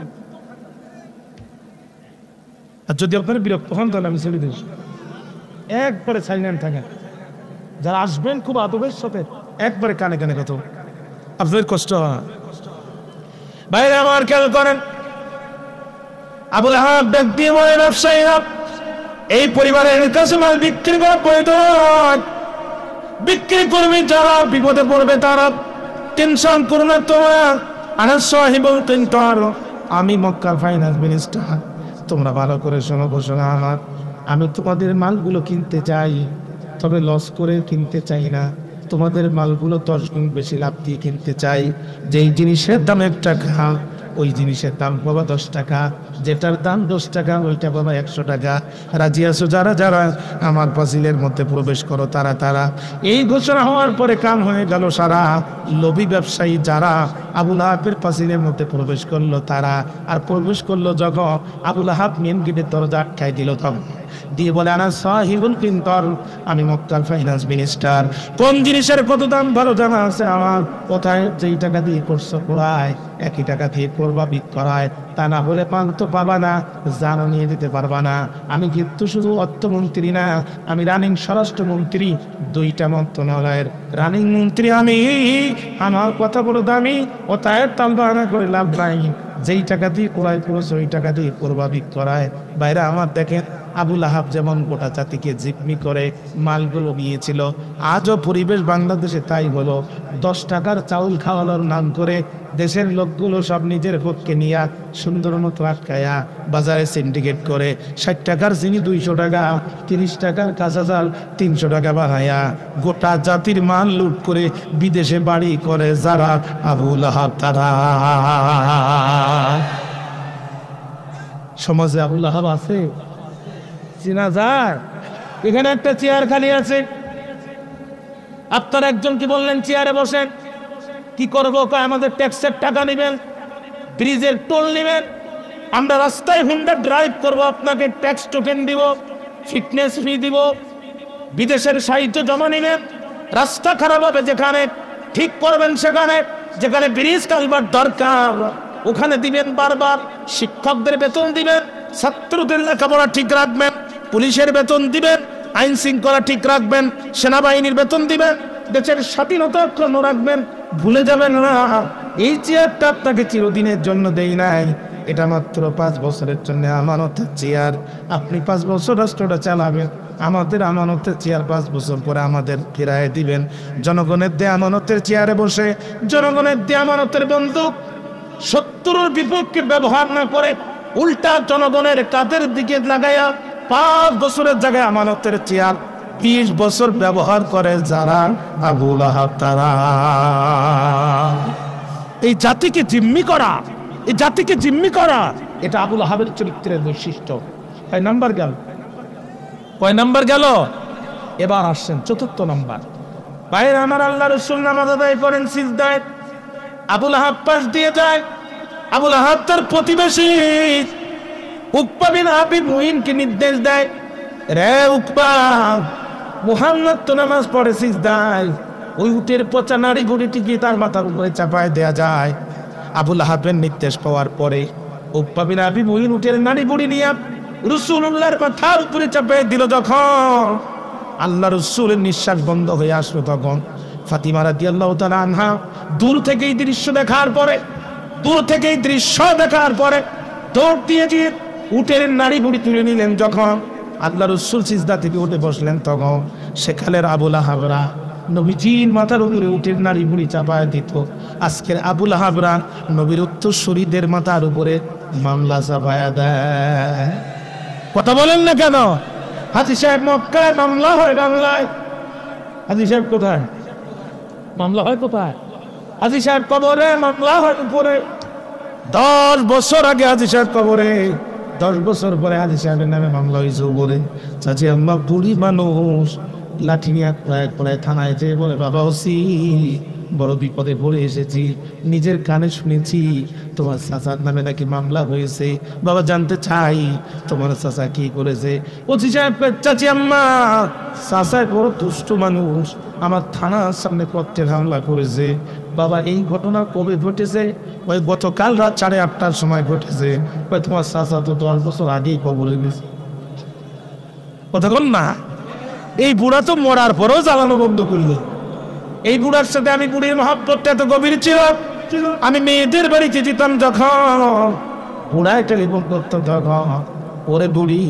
আর যদি আপনারা বিরক্ত হন তাহলে আমি ছেড়ে দিই, একবারে সাইলেন্ট থাকেন। যারা আসবেন খুব আদবের সাথে, একবারে কানে কানে কথা, আপনাদের কষ্ট হয়। বাইরে আমার খেয়াল করেন, আবুল আহাব ডাক দিয়ে বলে, ব্যবসায়ীরা এই পরিবারের কাছে মাল বিক্রি করা প্রয়োজন, বিক্রি করবে যারা বিপদে পড়বে তারা, টেনশন করো না তোমরা। আনাস সাহেবুল কিনতার, আমি মক্কা ফাইন্যান্স মিনিস্টার, তোমরা ভালো করে শোনো ঘোষণা আমার, আমি তোমাদের মালগুলো কিনতে চাই, তবে লস করে কিনতে চাই না, তোমাদের মালগুলো 10 গুণ বেশি লাভ দিয়ে কিনতে চাই। যেই জিনিসের দাম 1 টাকা ওই জিনিসের দাম বাবা 10 টাকা, যেটার দাম 10 টাকা ওইটা বাবা 100 টাকা। রাজি আছো যারা যারা আমার পাঁচিলের মধ্যে প্রবেশ করো তারা তারা। এই ঘোষণা হওয়ার পরে কাম হয়ে গেল সারা। লোভী ব্যবসায়ী যারা আবুল আহাবের পাঁচিলের মধ্যে প্রবেশ করলো তারা, আর প্রবেশ করলো যখন আবুল আহাব মেন গেটের দরজা আটকাই দিল, তখন দিয়ে বলে, আনা সাহিবুল কিনতর, আমি মক্কার ফাইন্যান্স মিনিস্টার, কোন জিনিসের কত দাম ভালো জানা আছে আমার, কোথায় যেই টাকা দিয়ে করছো করায় একই টাকা দিয়ে করবা বিক্রয়, তা না হলে পান তো পাবা না, জানো নিয়ে দিতে পারবা না। আমি কিন্তু শুধু অর্থমন্ত্রী না, আমি রানিং স্বরাষ্ট্রমন্ত্রী, 2টা মন্ত্রণালয়ের রানিং মন্ত্রী আমি, আমার কথা বলো দামি, ও তাই তাল বাহানা করে লাভ নাই, যেই টাকা দিয়ে কোরআই করেছে ওই টাকা দিয়ে করবা বিক্রয়। বাইরে আমার দেখেন, আবুল আহাব যেমন গোটা জাতিকে জিম্মি করে মালগুলো নিয়েছিল, আজও পরিবেশ বাংলাদেশে তাই হলো। 10 টাকার চাউল খাওয়ানোর নাম করে দেশের লোকগুলো সব নিজের পক্ষে নিয়ে সুন্দর মতো আটকায়া বাজারে সিন্ডিকেট করে 60 টাকার চিনি 200 টাকা, 30 টাকার কাঁচা চাল 300 টাকা বানায়া গোটা জাতির মাল লুট করে বিদেশে বাড়ি করে যারা আবুল আহাব তারা। সমাজে আবুল আহাব আছে, চেনা যায়। এখানে একটা চেয়ার খালি আছে, আপনার একজনকে বললেন চেয়ারে বসেন, কি করবো? আমাদের ট্যাক্সের টাকা নেবেন, ব্রিজের টোল নেবেন, আমরা রাস্তায় হুন্ডা ড্রাইভ করব, আপনাকে ট্যাক্স টোকেন দিব, ফিটনেস ফি দিব, বিদেশের সাহিত্য জমা নেবেন, রাস্তা খারাপ হবে যেখানে ঠিক করবেন সেখানে, যেখানে ব্রিজ কালবার দরকার ওখানে দিবেন বারবার, শিক্ষকদের বেতন দিবেন, ছাত্রদের লেখাপড়া ঠিক রাখবেন, পুলিশের বেতন দিবেন, আইন শৃঙ্খলা ঠিক রাখবেন, সেনাবাহিনীর বেতন দিবেন, দেশের স্বাধীনতা অক্ষুণ্ণ রাখবেন, ভুলে যাবেন না। এই চেয়ারটা আপনাকে চিরদিনের জন্য দেই নাই, এটা মাত্র 5 বছরের জন্য আমানতের চেয়ার। আপনি 5 বছর রাষ্ট্রটা চালাবেন, আমাদের আমানতের চেয়ার 5 বছর পরে আমাদের ফিরায় দিবেন। জনগণের দেয়া আমানতের চেয়ারে বসে জনগণের দেয়া আমানতের বন্দুক শত্রুর বিপক্ষে ব্যবহার না করে উল্টা জনগণের কাঁধের দিকে লাগাইয়া 5 বছরের জায়গায় আমানতের চেয়ার 20 বছর ব্যবহার করে যারা আবুল আহাব তারা। এই জাতিকে জিম্মি করা, এই জাতিকে জিম্মি করা, এটা আবুল আহাবের চরিত্রের বৈশিষ্ট্য। কয় নাম্বার গেল? কয় নাম্বার গেল? এবার আসছেন 4র্থ নাম্বার। বাইরে আমার আল্লাহ রাসূল নামাজ আদায় করেন সিজদায়, আবুল আহাব পাশ দিয়ে যায়। আবুল আহাব তার প্রতিবেশী উকবা বিন আবি মুঈনকে নির্দেশ দেয়, রে উকবা, মুহাম্মদ তো নামাজ পড়ে সিজদায়, ওই উটের পচা নাড়ি ভুঁড়িটিকে তার মাথার উপরে চাপায় দেয়া যায়। আবুল আহাবের নির্দেশ পাওয়ার পরে উকবা বিন আবি মুঈন উটের নাড়ি ভুঁড়ি নিয়ে রাসূলুল্লাহর মাথার উপরে চাপায় দিল। যখন আল্লাহ রাসূলের নিঃশ্বাস বন্ধ হয়ে আসলো, তখন ফাতিমা রাদিয়াল্লাহু তাআলা আনহা দূর থেকে এই দৃশ্য দেখার পরে দৌড় দিয়ে গিয়ে উটের নাড়ি ভুঁড়ি তুলে নিলেন। যখন আল্লাহ রাসূল সিজদা থেকে উঠে বসলেন, তখন সেখানের আবুল আহাবরা নবীজির মাথার উপরে উটের নাড়ি ভুঁড়ি চাপায় দিত। আজকের আবুল আহাবরা নবীর উত্তরসূরিদের মাথার উপরে মামলা চাপায়া দেয়। কথা বলেন না কেন? হাজী সাহেব মক্কায় মামলা হয় বাংলায়, হাজী সাহেব কোথায়? মামলা হয় কোথায়? হাজী সাহেব কবরে মামলা হয় উপরে। 10 বছর আগে হাজী সাহেব কবরে, 10 বছর পরে হাজী সাহেবের নামে মামলা হয়েছে উপরে। চাচি আম্মা বুড়ি মানুষ লাঠি নিয়ে প্রায় থানায় যেয়ে বলে, বাবা ওসি বড় বিপদে পড়ে এসেছি, নিজের কানে শুনেছি তোমার চাচার নামে নাকি মামলা হয়েছে, বাবা জানতে চাই তোমার চাচা কি করেছে। ওসি সাহেব, চাচি আম্মা, চাচায় বড় দুষ্ট মানুষ, আমার থানার সামনে পথের হামলা করেছে। বাবা এই ঘটনা কবে ঘটেছে? ওই গতকাল রাত 8:30টার সময় ঘটেছে। ওই তোমার চাচা তো 10 বছর আগেই কবরে গেছে। কথা বল না, এই বুড়া তো মরার পরেও জ্বালানো বন্ধ করলো। এই বুড়ার সাথে আমি বুড়ির মহব্বতটা এত গভীর ছিল, আমি মেয়েদের বাড়িতে যেতাম যখন, বুড়ায় টেলিফোন করতো তখন, ওরে বুড়ি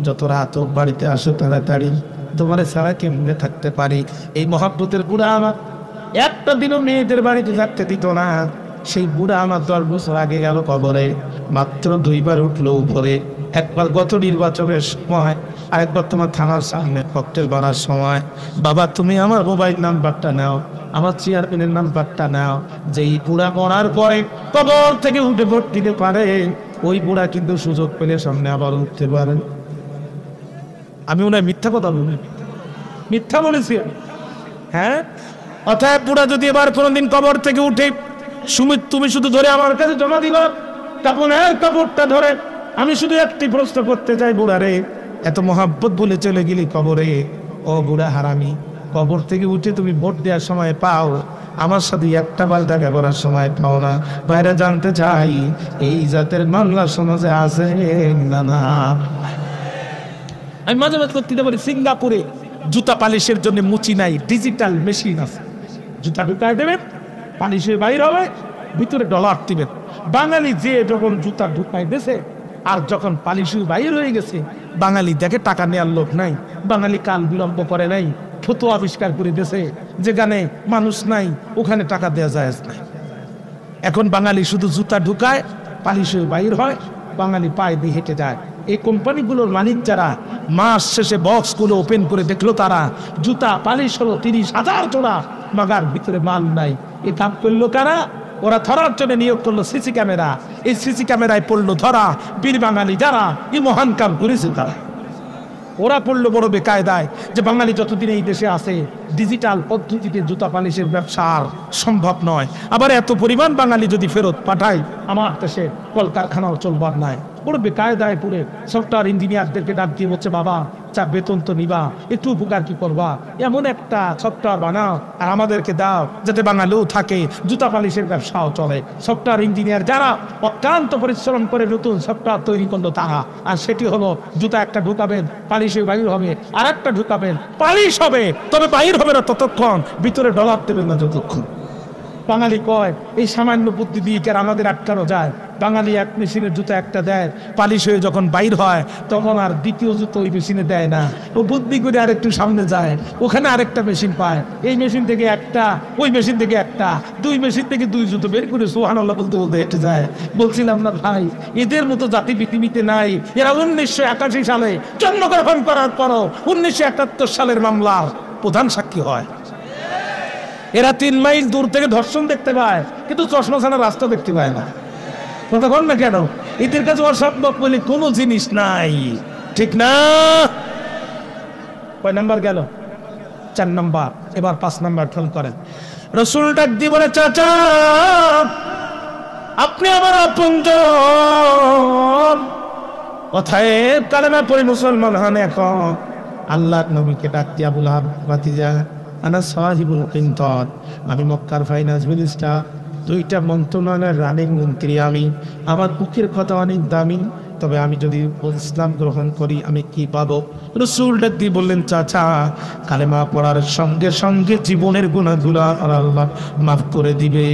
যত রাত হোক বাড়িতে আসো তাড়াতাড়ি, তোমার ছাড়া কেমনে থাকতে পারি। এই মহব্বতের বুড়া আমার একটা দিনও মেয়েদের বাড়িতে থাকতে দিত না। সেই বুড়া আমার 10 বছর আগে গেল কবরে, মাত্র 2 বার উঠলো উপরে। একবার গত নির্বাচনের সময়, আরেকবার তোমার থানার সামনে ককটেল করার সময়। বাবা তুমি আমার মোবাইল নাম্বারটা নাও, আমার চেয়ারম্যানের নাম্বারটা নাও, যেই বুড়া মরার পরে কবর থেকে উঠে ভোট দিতে পারে, ওই বুড়া কিন্তু সুযোগ পেলে সামনে আবার উঠতে পারে। আমি ওনার মিথ্যা কথা বলি? মিথ্যা বলেছি? হ্যাঁ। অতএব বুড়া যদি এবার কোনোদিন কবর থেকে উঠে, সুমিত তুমি শুধু ধরে আমার কাছে জমা দিল কাপড়ের কাপড়টা ধরে, আমি শুধু একটি প্রশ্ন করতে চাই, বুড়া রে এত মহাব্বত বলে চলে গেলি কবরে, ও বুড়া হারামি, কবর থেকে উঠে তুমি ভোট দেওয়ার সময় পাও, আমার সাথে একটা বার দেখা করার সময় পাও না। বাইরে জানতে চাই এই জাতের মামলা সমাজে আছে না? না। আমি মাঝে মাঝে করতে পারি, সিঙ্গাপুরে জুতা পালিশের জন্য মুচি নাই, ডিজিটাল মেশিন আছে। জুতা ঢুকায় দেবেন, পালিশের বাইর হবে, ভিতরে ডলার দিবেন। বাঙালি যে যখন জুতা ঢুকায় দিয়েছে আর যখন পালিশের বাইর হয়ে গেছে, বাঙালি দেখে টাকা নেওয়ার লোক নাই, বাঙালি কাল বিলম্ব করে নাই, ফটো আবিষ্কার করে দিয়েছে যেখানে মানুষ নাই ওখানে টাকা দেওয়া যায় না। এখন বাঙালি শুধু জুতা ঢুকায়, পালিশের বাইর হয়, বাঙালি পায়ে দিয়ে হেঁটে যায়। এই কোম্পানিগুলোর মালিক যারা, মাস শেষে বক্সগুলো ওপেন করে দেখলো তারা জুতা পালিশ হলো 30,000 জোড়া, মাগার ভিতরে মাল নাই। এই কাম করলো কারা? ওরা ধরার জন্য নিয়োগ করলো সিসি ক্যামেরা। এই সিসি ক্যামেরায় পড়লো ধরা বীর বাঙালি যারা এই মহান কাম করেছে তারা। ওরা পড়লো বড় বেকায়দায় যে বাঙালি যতদিন এই দেশে আছে ডিজিটাল পদ্ধতিতে জুতা পালিশের ব্যবসা আর সম্ভব নয়। আবার এত পরিমাণ বাঙালি যদি ফেরত পাঠায়, আমার দেশে কলকারখানাও চলবার নাই। বড় বেকায়দায় পড়ে সফটওয়্যার ইঞ্জিনিয়ারদেরকে ডাক দিয়ে বলছে, বাবা চা বেতন তো নিবা, একটু উপকার কি করবা, এমন একটা সফটওয়্যার বানাও আর আমাদেরকে দাও যাতে বাঙালিও থাকে, জুতা পালিশের ব্যবসাও চলে। সফটওয়্যার ইঞ্জিনিয়ার যারা অত্যন্ত পরিশ্রম করে নতুন সফটওয়্যার তৈরি করলো তারা, আর সেটি হলো জুতা একটা ঢুকাবেন, পালিশে বাইর হবে, আর একটা ঢুকাবেন, পালিশ হবে, তবে বাইর হবে না ততক্ষণ, ভিতরে ডলার দেবেন না যতক্ষণ। বাঙালি কয় এই সামান্য বুদ্ধি দিয়ে কেন আমাদের আটকানো যায়? বাঙালি এক মেশিনের জুতো একটা দেয়, পালিশ হয়ে যখন বাইর হয় তখন আর দ্বিতীয় জুতো ওই মেশিনে দেয় না, ও বুদ্ধি করে আরেকটু সামনে যায়, ওখানে আরেকটা মেশিন পায়, এই মেশিন থেকে একটা, ওই মেশিন থেকে একটা, 2 মেশিন থেকে 2 জুতো বের করে সুবহানাল্লাহ বলতে বলতে হেঁটে যায়। বলছিলাম না ভাই, এদের মতো জাতি পৃথিবীতে নাই। এরা 1981 সালে জন্মগ্রহণ করার পরও 1971 সালের মামলার প্রধান সাক্ষী হয়। এরা 3 মাইল দূর থেকে ধর্ষণ দেখতে পায়, কিন্তু চশমা ছাড়া রাস্তা দেখতে পায় না। কথা না কেন? এদের কাছে অসম্ভব বলে কোনো জিনিস নাই, ঠিক না? কয় নাম্বার গেল? 4 নাম্বার। এবার 5 নাম্বার ফোন করেন। রসুল ডাক দিয়ে বলে, চাচা আপনি আমার আপনজন, কথায় কালেমা পড়ে মুসলমান হন। এখন আল্লাহর নবীকে ডাক দিয়ে, আবুল আহাব ভাতিজা, আনা সাহিবুল কিনতর, আমি মক্কার ফাইন্যান্স মিনিস্টার, 2টা মন্ত্রণালয়ের রানিং মন্ত্রী আমি, আমার মুখের কথা অনেক দামি, তবে আমি যদি ইসলাম গ্রহণ করি আমি কি পাবো? রাসূল ডাক দিয়ে বললেন, চাচা কালেমা পড়ার সঙ্গে সঙ্গে জীবনের গুনাহগুলো আল্লাহ মাফ করে দিবে।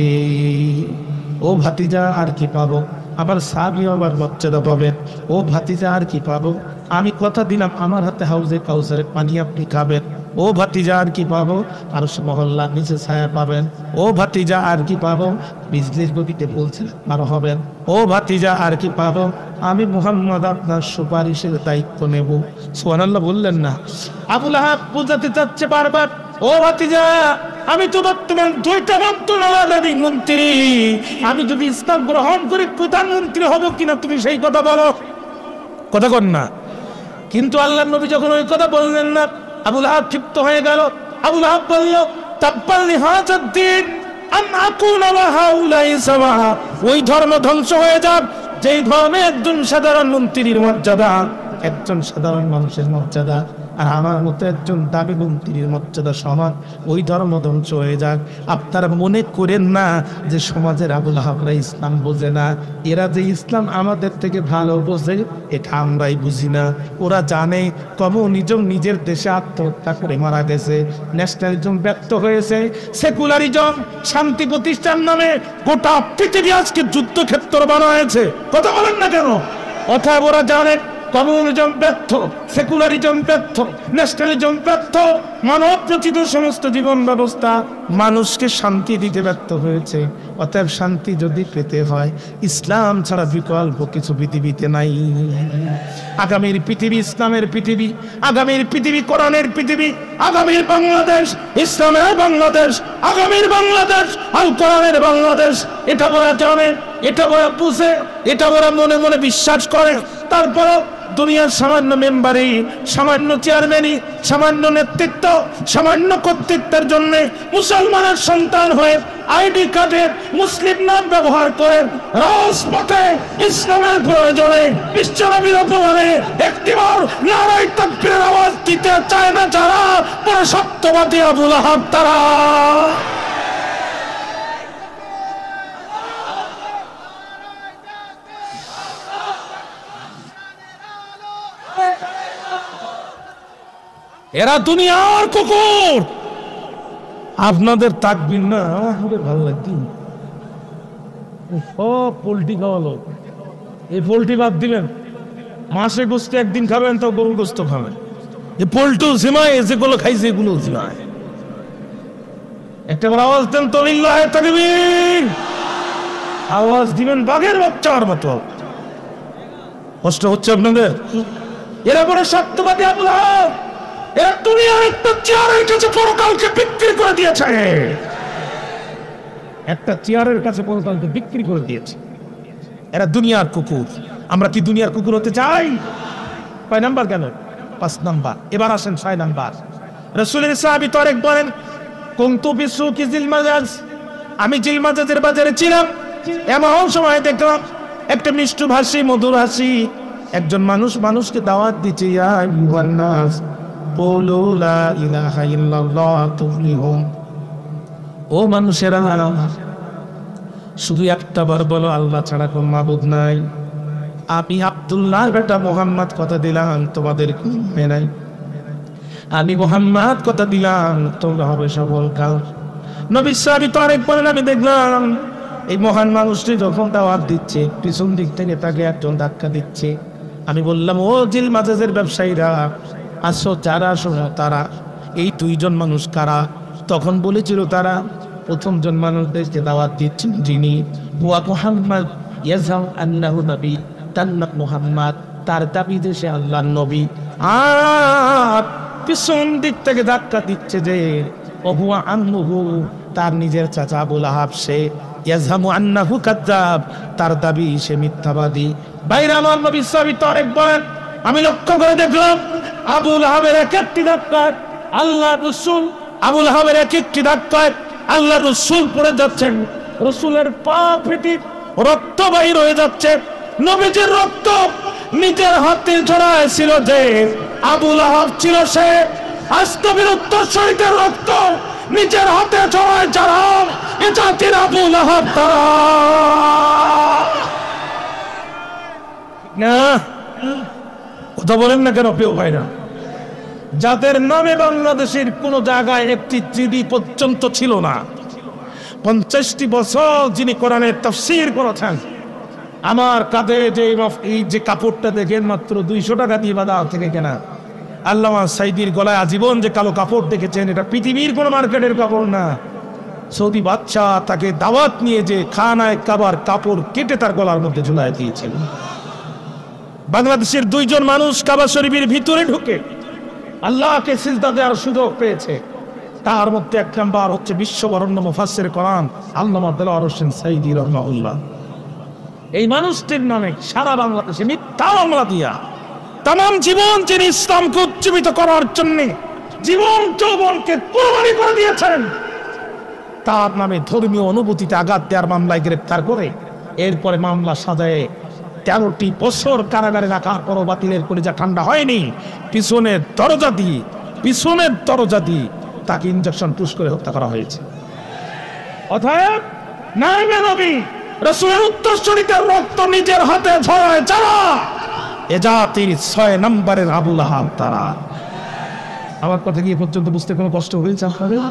ও ভাতিজা আর কি পাবো? আবার সাহাবী আবার মর্যাদা পাবেন। ও ভাতিজা আর কি পাবো? আমি কথা দিলাম আমার হাতে হাউজে কাউসারের পানি আপনি খাবেন। ও ভাতিজা আর কি পাবো? আর মহল্লা নিচে ছায়া পাবেন। ও ভাতিজা আর কি পাবো? বিজনেস গতিতে বলছেন আর হবেন। ও ভাতিজা আর কি পাবো? আমি মুহাম্মদ আপনার সুপারিশের দায়িত্ব নেব। সুবহানাল্লাহ বললেন না? আবুল আহাব বোঝাতে চাচ্ছে বারবার, ও ভাতিজা আমি তো বর্তমান 2টা মন্ত্রণালয়ের মন্ত্রী, আমি যদি ইসলাম গ্রহণ করি প্রধানমন্ত্রী হব কিনা তুমি সেই কথা বলো। কথা কন না। কিন্তু আল্লাহর নবী যখন ওই কথা বললেন না, আবুল আহাব ক্ষিপ্ত হয়ে গেল। আবুল আহাব বলল, তাব্বাল লিহাজাদ্দিন আন আকুনা ওয়া হাউলাই সাওয়া, ওই ধর্ম ধ্বংস হয়ে যাক যেই ধর্মে একজন সাধারণ মন্ত্রীর মর্যাদা, একজন সাধারণ মানুষের মর্যাদা আর আমার মতো একজন দাবি মন্ত্রীর মর্যাদা সমান, ওই ধর্ম ধ্বংস হয়ে যাক। আপনারা মনে করেন না যে সমাজের আবুল আহাবরা ইসলাম বোঝে না। এরা যে ইসলাম আমাদের থেকে ভালো বোঝে এটা আমরাই বুঝি না। ওরা জানে কমিউনিজম নিজের দেশে আত্মহত্যা করে মারা গেছে, ন্যাশনালিজম ব্যর্থ হয়েছে, সেকুলারিজম শান্তি প্রতিষ্ঠার নামে গোটা পৃথিবী আজকে যুদ্ধক্ষেত্র বানা হয়েছে। কথা বলেন না কেন? অতএব ওরা জানে কমিউনিজম ব্যর্থ, সেকুলারিজম ব্যর্থ, ন্যাশনালিজম ব্যর্থ, মানব রচিত সমস্ত জীবন ব্যবস্থা মানুষকে শান্তি দিতে ব্যর্থ হয়েছে। অতএব শান্তি যদি পেতে হয় ইসলাম ছাড়া বিকল্প কিছু পৃথিবীতে নাই। আগামীর পৃথিবী ইসলামের পৃথিবী, আগামীর পৃথিবী কোরআনের পৃথিবী, আগামীর বাংলাদেশ ইসলামের বাংলাদেশ, আগামীর বাংলাদেশ আল কোরআনের বাংলাদেশ। এটা ওরা জানে, এটা ওরা বুঝে, এটা ওরা মনে মনে বিশ্বাস করে। তারপর দুনিয়ার সামান্য মেম্বারি, সামান্য চেয়ারম্যানই, সামান্য নেতৃত্ব, সামান্য কর্তৃত্বের জন্য মুসলমানের সন্তান হয়ে আইডি কার্ডে মুসলিম নাম ব্যবহার করে রাজপথে ইসলামের প্রয়োজনে বিশ্বনবীর অপমানে একটিবার নারায়ে তাকবীরের আওয়াজ দিতে চায় না যারা, পুরো সত্যবাদী আবুল আহাব তারা। এরা দুনিয়ার কুকুর। আপনাদের তাকবীর না আমাদের ভালো লাগছে। সব পোল্ট্রি খাওয়ালো, এই পোল্ট্রি বাদ দিবেন, মাসে গোস্ত একদিন খাবেন তো গরুর গোস্ত খাবেন। এই পোল্ট্রি জিমায় যেগুলো খাইছে এগুলো জিমায়। একটা আওয়াজ দেন তো লিল্লাহি তাকবীর, আওয়াজ দিবেন বাঘের বাচ্চার মতো। কষ্ট হচ্ছে আপনাদের? এরা বড় সত্যবাদী আবুল আহাব। এরা দুনিয়ার একটা চেয়ারের কাছে পরকালকে বিক্রি করে দিয়েছে, একটা চেয়ারের কাছে পরকালকে বিক্রি করে দিয়েছে। এরা দুনিয়ার কুকুর। আমরা কি দুনিয়ার কুকুর হতে চাই? 5 নাম্বার কেন? 5 নাম্বার। এবার আসেন 6 নাম্বার। রাসূলের সাহাবী তারেক বলেন, কুনতু বিসুকি জিলমাজাজ, আমি জিলমাজাজের বাজারে ছিলাম। এমন সময় দেখলাম একটা মিষ্টি ভাষী, মধুর হাসি একজন মানুষ মানুষকে দাওয়াত দিচ্ছে, ইয়া আইয়ুহান নাস কুলু লা ইলাহা ইল্লাল্লাহ তুফলিহুন। ও মানুষেরা, শুধু একটা বার বলো আল্লাহ ছাড়া কোন মাবুদ নাই। আমি আব্দুল্লাহ বেটা মুহাম্মদ কথা দিলাম তোমাদের কোনো নাই। আমি মুহাম্মদ কথা দিলাম তোমরা হবে সফল কাল। নবী সাহাবী তারেক বলেন, আমি দেখলাম এই মহান মানুষটি যখন দাওয়াত দিচ্ছে পিছন দিক থেকে তাকে একজন ধাক্কা দিচ্ছে। আমি বললাম, ও জিলমাজাজের ব্যবসায়ীরা আসো, যারা আসো তারা। এই 2 জন মানুষ কারা? তখন বলেছিল তারা প্রথমজন মানুষদেরকে দাওয়াত দিচ্ছেন যিনি হুয়া মুহাম্মদ ইয়াজাম আন্নাহু নবী, তার নাম মুহাম্মদ, তার দাবি যে সে আল্লাহর নবী। আর পিছন দিক থেকে ধাক্কা দিচ্ছে যে হুয়া আম্মুহু, তার নিজের চাচা আবুল আহাব, সে ইয়াজামু আন্নাহু কাযাব, তার দাবি সে মিথ্যাবাদী। বাইরে আমার নবী সাহাবী তারেক বলেন, আমি লক্ষ্য করে দেখলাম আবুল আহাবের এক একটি ধাক্কায় আল্লাহ রাসূল, আবুল আহাবের এক একটি ধাক্কায় আল্লাহ রাসূল পড়ে যাচ্ছেন। রাসূলের পা ফেটে রক্ত বাইর হয়ে যাচ্ছে। নবীজির রক্ত নিজের হাতে ছড়ায় ছিল যে আবুল আহাব ছিল সে। আস্তবের উত্তরসূরিদের রক্ত নিজের হাতে ছড়ায় যারা, এ জাতির আবুল আহাব তারা। না কথা বলেন না কেন প্রিয় ভাইরা? যাদের নামে বাংলাদেশের কোন জায়গায় একটি চিঠি পর্যন্ত ছিল না, 50টি বছর যিনি কোরআনের তাফসীর করেছেন, আমার কাঁধে যে এই যে কাপড়টা দেখেন মাত্র 200 টাকা দিয়ে বাজার থেকে কেনা। আল্লামা সাইদির গলায় আজীবন যে কালো কাপড় দেখেছেন, এটা পৃথিবীর কোন মার্কেটের কাপড় না। সৌদি বাদশা তাকে দাওয়াত নিয়ে যে খানায় কাবার কাপড় কেটে তার গলার মধ্যে ঝুলাই দিয়েছিল। বাংলাদেশের 2 জন মানুষ কাবা শরীফের ভিতরে ঢুকে আল্লাহকে সিজদা দেওয়ার সুযোগ পেয়েছে। তার মধ্যে 1 নাম্বার হচ্ছে বিশ্ববরণ্য মুফাসসির কোরআন আল্লামা দেলোয়ার হোসেন সাইদি রাহমাহুল্লাহ। এই মানুষটির নামে সারা বাংলাদেশে মিথ্যা মামলা দিয়া তাম জীবন যিনি ইসলামকে উজ্জীবিত করার জন্য জীবন যৌবনকে কোরবানি করে দিয়েছেন, তার নামে ধর্মীয় অনুভূতিতে আঘাত দেওয়ার মামলায় গ্রেপ্তার করে এরপরে মামলা সাজায়ে 13টি বছর কারাগারে রাখার পরও বাতিলের কলিজা ঠান্ডা হয়নি। পিছনের দরজা দিয়ে তাকে ইনজেকশন পুশ করে হত্যা করা হয়েছে। অতএব নাইবে নবী রাসূলের উত্তরসূরিতে রক্ত নিজের হাতে ঝরায় যারা, এ জাতির 6 নম্বরের আবু লাহাব তারা। আমার কথা কি পর্যন্ত বুঝতে কোনো কষ্ট হয়েছে আপনাদের?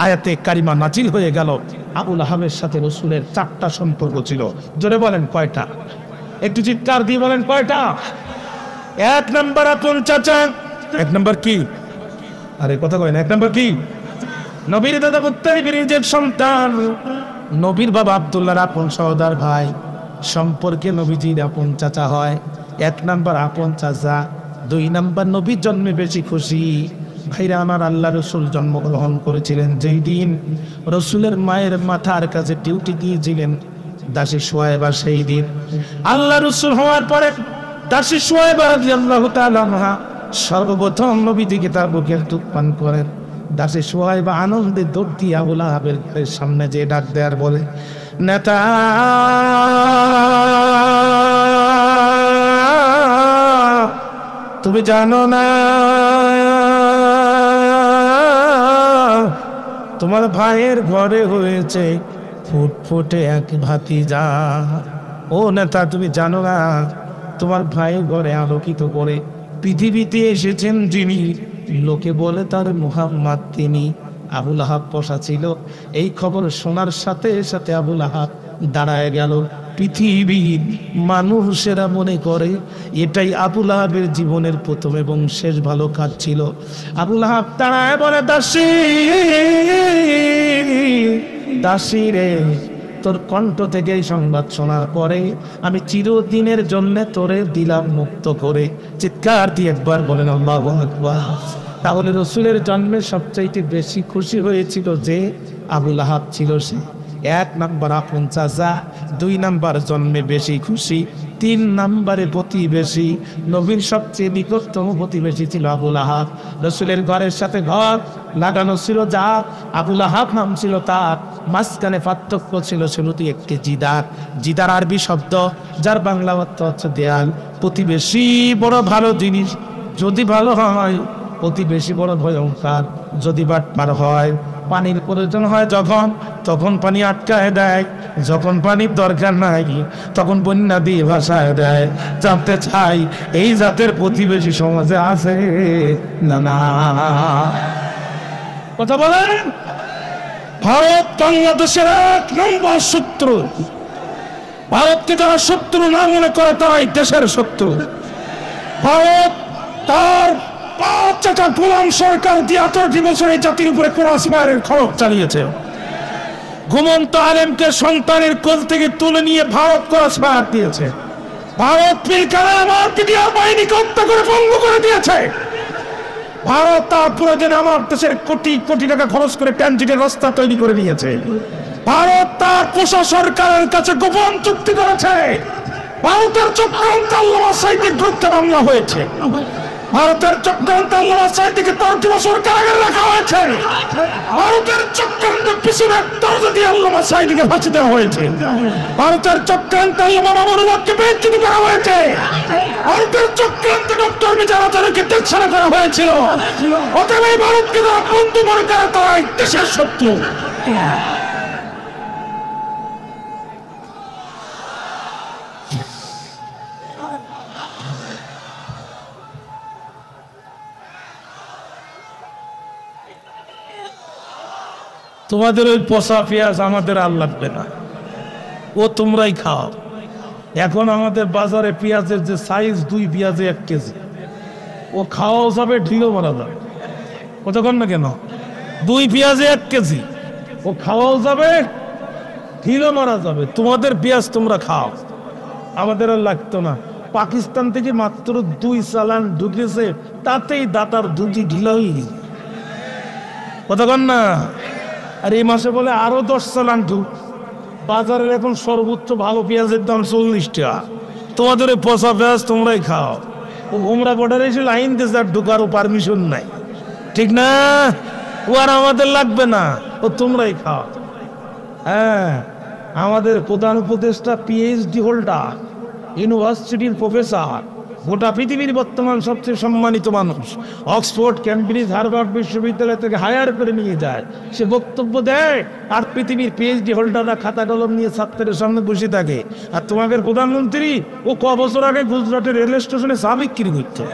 আয়াতে কারিমা নাজিল হয়ে গেল। আবু লাহাবের সাথে রাসূলের 4টা সম্পর্ক ছিল। জোরে বলেন কয়টা? একটু চিৎকার দিয়ে বলেন কয়টা? 1 নম্বর আপন চাচা। 1 নম্বর কি? আরে কথা কয় না। 1 নম্বর কি? নবীর দাদা মুত্তালিবের নিজের সন্তান, নবীর বাবা আব্দুল্লাহর আপন সহোদর ভাই, সম্পর্কে নবীজির আপন চাচা হয়। 1 নম্বর আপন চাচা। 2 নম্বর নবীর জন্মে বেশি খুশি। ভাইরা আমার, আল্লাহ রসুল জন্মগ্রহণ করেছিলেন যেই দিন রসুলের মায়ের মাথার কাছে ডিউটি দিয়েছিলেন দাসী সুয়াইবা, সেই দিন আল্লাহ রসুল হওয়ার পরে দাসী সুয়াইবা রাদিয়াল্লাহু তাআলা আনহা সর্বপ্রথম নবীজিকে তার বুকের দুধ পান করেন। দাসী সুয়াইবা আনন্দে দৌড় দিয়ে আবু লাহাবের ঘরের সামনে যে ডাক দেয়ার বলে, নেতা তুমি জানো না তোমার ভাইয়ের ঘরে হয়েছে ফুটফুটে এক ভাতিজা। ও নেতা, তুমি জানো না তোমার ভাইয়ের ঘরে আলোকিত করে পৃথিবীতে এসেছেন যিনি, লোকে বলে তার মুহাম্মদ, তিনি। আবু লাহাব বসা ছিল। এই খবর শোনার সাথে সাথে আবু লাহাব দাঁড়ায় গেল। পৃথিবীর মানুষেরা মনে করে এটাই আবু লাহাবের জীবনের প্রথম এবং শেষ ভালো কাজ ছিল। আবু লাহাব দাঁড়ায় বলে, দাসী দাসী রে, তোর কণ্ঠ থেকে এই সংবাদ শোনার পরে আমি চিরদিনের জন্য তোরে দিলাম মুক্ত করে। চিৎকার দিয়ে একবার বলেন আল্লাহু আকবার। তাহলে রসুলের জন্মে সবচাইতে বেশি খুশি হয়েছিল যে আবু লাহাব ছিল সে। 1 নম্বর আপন চাচা, 2 নম্বর জন্মে বেশি খুশি, 3 নম্বরে প্রতিবেশী। নবীর সবচেয়ে নিকটতম প্রতিবেশী ছিল আবু লাহাব। রসুলের ঘরের সাথে ঘর লাগানো ছিল যা, আবু লাহাব নাম ছিল তার। মাঝখানে পার্থক্য ছিল শুধু একটি জিদার। জিদার আরবি শব্দ, যার বাংলা অর্থ হচ্ছে দেয়াল। প্রতিবেশী বড় ভালো জিনিস, যদি ভালো হয়। প্রতিবেশী বড় ভয়ঙ্কর যদি বাটপার হয়। পানির প্রয়োজন হয় যখন, তখন পানি আটকায় দেয়। যখন পানির দরকার নাই তখন বন্যা দিয়ে ভাসায় দেয়। জানতে চাই এই জাতের প্রতিবেশী সমাজে আছে না? না, কথা বলেন। ভারত বাংলাদেশের 1 নম্বর শত্রু। ভারতকে যারা শত্রু না মনে করে তারাই দেশের শত্রু। ভারত তার 5 চাচা গোলাম সরকার দিয়ে 18 বছর এই জাতির উপরে কোরআনের খড়গ চালিয়েছে। ঘুমন্ত আলেমকে সন্তানের কোল থেকে তুলে নিয়ে ভারত কোরআন দিয়েছে। ভারত পিলখানা আমার পিটিআর বাহিনীকে হত্যা করে পঙ্গু করে দিয়েছে। ভারত তার প্রয়োজনে আমার দেশের কোটি কোটি টাকা খরচ করে ট্রানজিটের রাস্তা তৈরি করে দিয়েছে। ভারত তার পোষা সরকারের কাছে গোপন চুক্তি করেছে। ভারতের চক্রান্ত আল্লামা সাঈদীর বিরুদ্ধে মামলা হয়েছে। ভারতের চক্রান্ত আল্লামা সাঈদীকে 13 বছর কারাগারে রাখা হয়েছে। ভারতের চক্রান্ত পিছনে দরজা দিয়ে আল্লামা সাঈদীকে ফাঁসি দেওয়া হয়েছে। ভারতের চক্রান্ত আল্লামা মামুনুল হককে বেইজ্জতি করা হয়েছে। ভারতের চক্রান্ত ডক্টর মিজান আজারকে দেশছাড়া করা হয়েছিল। অতএব এই ভারতকে যারা বন্ধু মনে করে তারা দেশের শত্রু। তোমাদের ওই পচা পেঁয়াজ আমাদের আর লাগবে না, ও তোমরাই খাও। এখন আমাদের বাজারে পেঁয়াজের যে সাইজ, 2 পেঁয়াজে 1 কেজি, ও খাওয়াও যাবে, ঢিলও মারা যাবে। কতক্ষণ না কেন? 2 পেঁয়াজে 1 কেজি, ও খাওয়াও যাবে, ঢিলও মারা যাবে। তোমাদের পেঁয়াজ তোমরা খাও, আমাদের আর লাগতো না। পাকিস্তান থেকে মাত্র 2 চালান ঢুকেছে, তাতেই দাতার 2টি ঢিলা হয়ে গেছে। কতক্ষণ না? আর এই মাসে বলে আরো 10 চালান ঢুক। বাজারের এখন সর্বোচ্চ ভালো পেঁয়াজের দাম 40 টাকা। তোমাদের ওই পচা পেঁয়াজ তোমরাই খাও। ও উমরা বর্ডারে এসে লাইন দিয়েছে, আর ঢুকারও পারমিশন নাই, ঠিক না? ও আর আমাদের লাগবে না, ও তোমরাই খাও। হ্যাঁ, আমাদের প্রধান উপদেষ্টা PhD হোল্ডার, ইউনিভার্সিটির প্রফেসর, গোটা পৃথিবীর বর্তমান সবচেয়ে সম্মানিত মানুষ, অক্সফোর্ড, ক্যামব্রিজ, হার্ভার্ড বিশ্ববিদ্যালয় থেকে হায়ার করে নিয়ে যায়, সে বক্তব্য দেয়, আর পৃথিবীর পিএইচডি হোল্ডাররা খাতা কলম নিয়ে ছাত্রের সামনে বসে থাকে। আর তোমাদের প্রধানমন্ত্রী ও ক বছর আগে গুজরাটের রেল স্টেশনে চা বিক্রি করছে,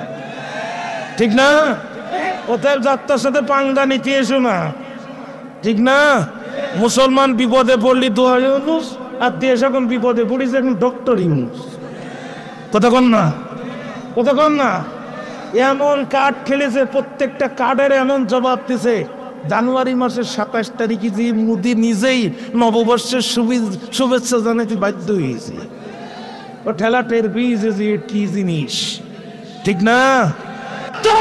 ঠিক না? ওদের যাত্রার সাথে পাঙ্গা নিতে এসো না, ঠিক না? মুসলমান বিপদে পড়লি দোয়া ইউনুস, আর দেশ এখন বিপদে পড়িস এখন ডক্টর ইউনুস। কতক্ষণ না, কতক্ষণ না এমন কার্ড খেলেছে, প্রত্যেকটা কার্ডের এমন জবাব দিছে। জানুয়ারি মাসের 27 তারিখে যে মোদি নিজেই নববর্ষের শুভেচ্ছা জানাতে বাধ্য হয়েছে, ও ঠেলা টের পেয়েছে যে কি জিনিস, ঠিক না?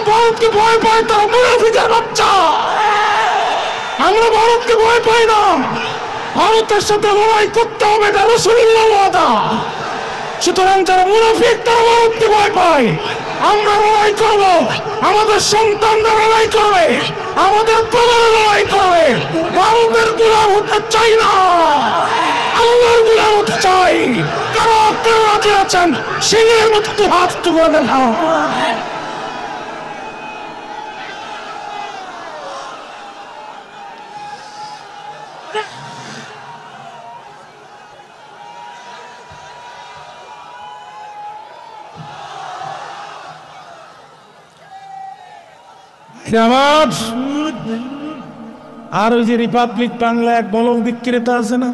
ভারতকে ভয় পায় তারা মুনাফিকের বাচ্চা। আমরা ভারতকে ভয় পাই না, ভারতের সাথে লড়াই করতে হবে, এটা রাসূলুল্লাহর ওয়াদা। সুতরাং যারা মুনাফিক তারা ভারতকে ভয় পায়। আমরা লড়াই করব, আমাদের সন্তানরা লড়াই করবে, আমাদের প্রজা লড়াই করবে। ভারতের গোলাম হতে চাই না, আল্লাহর গোলাম হতে চাই। কারো আপনারা রাজি আছেন? সিংহের মতো তো হাত তুলে দেখাও। আর ওই যে রিপাবলিক বাংলা এক বলক বিক্রেতা আছে না,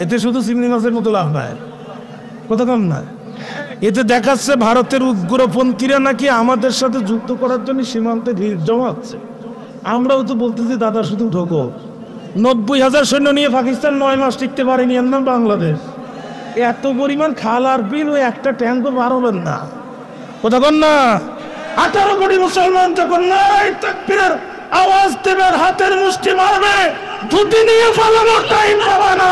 এতে শুধু চিংড়ি মাছের মতো লাভ হয়, কতক্ষণ না? এতে দেখাচ্ছে ভারতের উগ্রপন্থীরা নাকি আমাদের সাথে যুদ্ধ করার জন্য সীমান্তে ভিড় জমাচ্ছে। আমরাও তো বলতেছি দাদা শুধু ঢোকো। 90,000 সৈন্য নিয়ে পাকিস্তান 9 মাস টিকতে পারেনি, এর নাম বাংলাদেশ। এত পরিমাণ খাল আর বিল, ওই একটা ট্যাঙ্কও বার হবেন না, কতক্ষণ না? 18 কোটি মুসলমান যখন নারায়ে তাকবীরের আওয়াজ দেবে, হাতের মুষ্টি মারবে, ধুতি নিয়ে পালানোর টাইম পাবে না।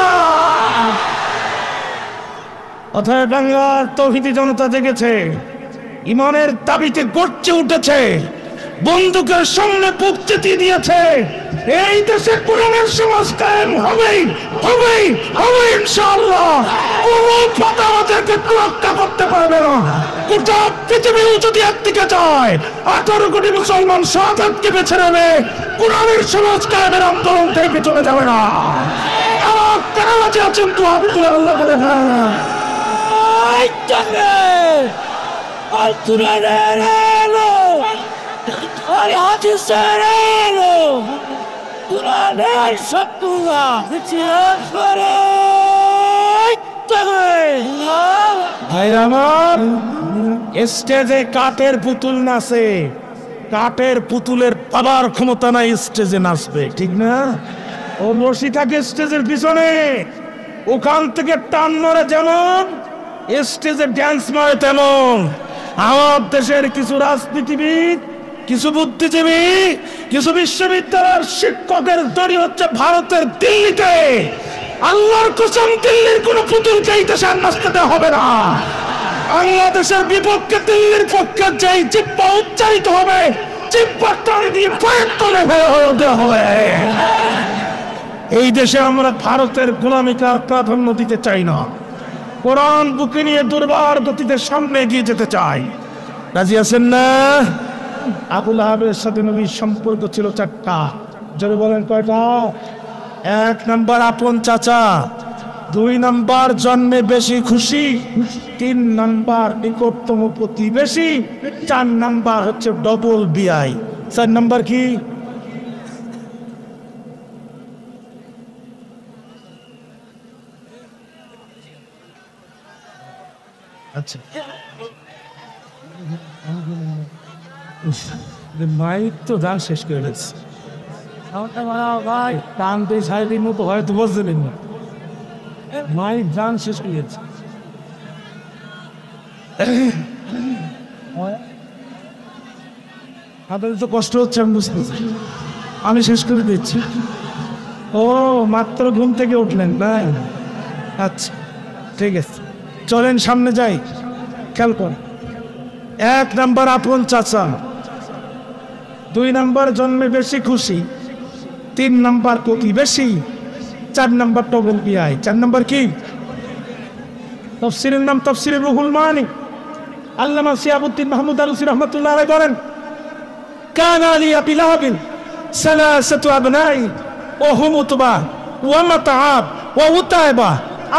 অথবা বাংলার তৌহিদি জনতা জেগেছে, ইমানের দাবিতে গর্জে উঠেছে, বন্দুকের সামনে বুক চেতিয়ে দিয়েছে। এই দেশে কোরআনের সমাজ কায়েম হবেই, হবেই, হবে ইনশাআল্লাহ। কোন ফাঁদা আমাদেরকে রক্ষা করতে পারবে না। গোটা পৃথিবীও যদি একদিকে যায়, 18 কোটি মুসলমান শাহাদাতকে বেছে নেবে, কোরআনের সমাজ কায়েমের আন্দোলন থেকে পিছনে যাবে না। আমার কারা রাজি আছেন তো হাত তুলে আল্লাহ বলে হ্যাঁ। স্টেজে কাঠের পুতুল নাচে, কাঠের পুতুলের পাবার ক্ষমতা নাই স্টেজে নাচবে, ঠিক না? ও বসে থাকে স্টেজের পিছনে, ওখান থেকে টান মারে যেমন, স্টেজে ড্যান্স মারে তেমন। আমার দেশের কিছু রাজনীতিবিদ, কিছু বুদ্ধিজীবী, কিছু বিশ্ববিদ্যালয়ের শিক্ষকের তৈরি হচ্ছে ভারতের দিল্লিতে। আল্লাহর কসম, দিল্লির কোন পুতুলকে এই দেশে নাচতে দেওয়া হবে না। বাংলাদেশের বিপক্ষে দিল্লির পক্ষে যেই জিহ্বা উচ্চারিত হবে, জিহ্বা টানে দিয়ে পায়ের তলে ফেলে দেওয়া হবে। এই দেশে আমরা ভারতের গোলামিকে প্রাধান্য দিতে চাই না। কোরআন বুকে নিয়ে দুর্বার গতিতে সামনে এগিয়ে যেতে চাই। রাজি আছেন না? আবুল আহাবের সাথে নবীর সম্পর্ক ছিল 4টা। যদি বলেন কয়টা? 1 নাম্বার আপন চাচা, 2 নাম্বার জন্মে বেশি খুশি, 3 নাম্বার নিকটতম প্রতিবেশী, 4 নাম্বার হচ্ছে ডবল বিআই। 4 নাম্বার কি? আচ্ছা, মাইক তো গান শেষ করে গেছে। ভাই টানতে সাইডের মতো হয়তো বলছিলেন, মাইক গান শেষ করে গেছে। আপনাদের তো কষ্ট হচ্ছে, আমি বুঝতেছি, আমি শেষ করে দিচ্ছি। ও মাত্র ঘুম থেকে উঠলেন না? আচ্ছা ঠিক আছে, চলেন সামনে যাই। খেয়াল কর, 1 নাম্বার আপন চাচা, 2 নাম্বার জন্মে বেশি খুশি, 3 নাম্বার প্রতিবেশী, 4 নাম্বার ডবল বিআই। 4 নাম্বার কি? তাফসীরের নাম তাফসীরে রুহুল মানি। আল্লামা শিহাবুদ্দিন মাহমুদ আলুসি রহমাতুল্লাহ আলাইহি বলেন, কানা লি আবি লাহাবিন সালাসাতু আবনাই ওয়া হুম উতবা ওয়া মাতআব ওয়া উতায়বা।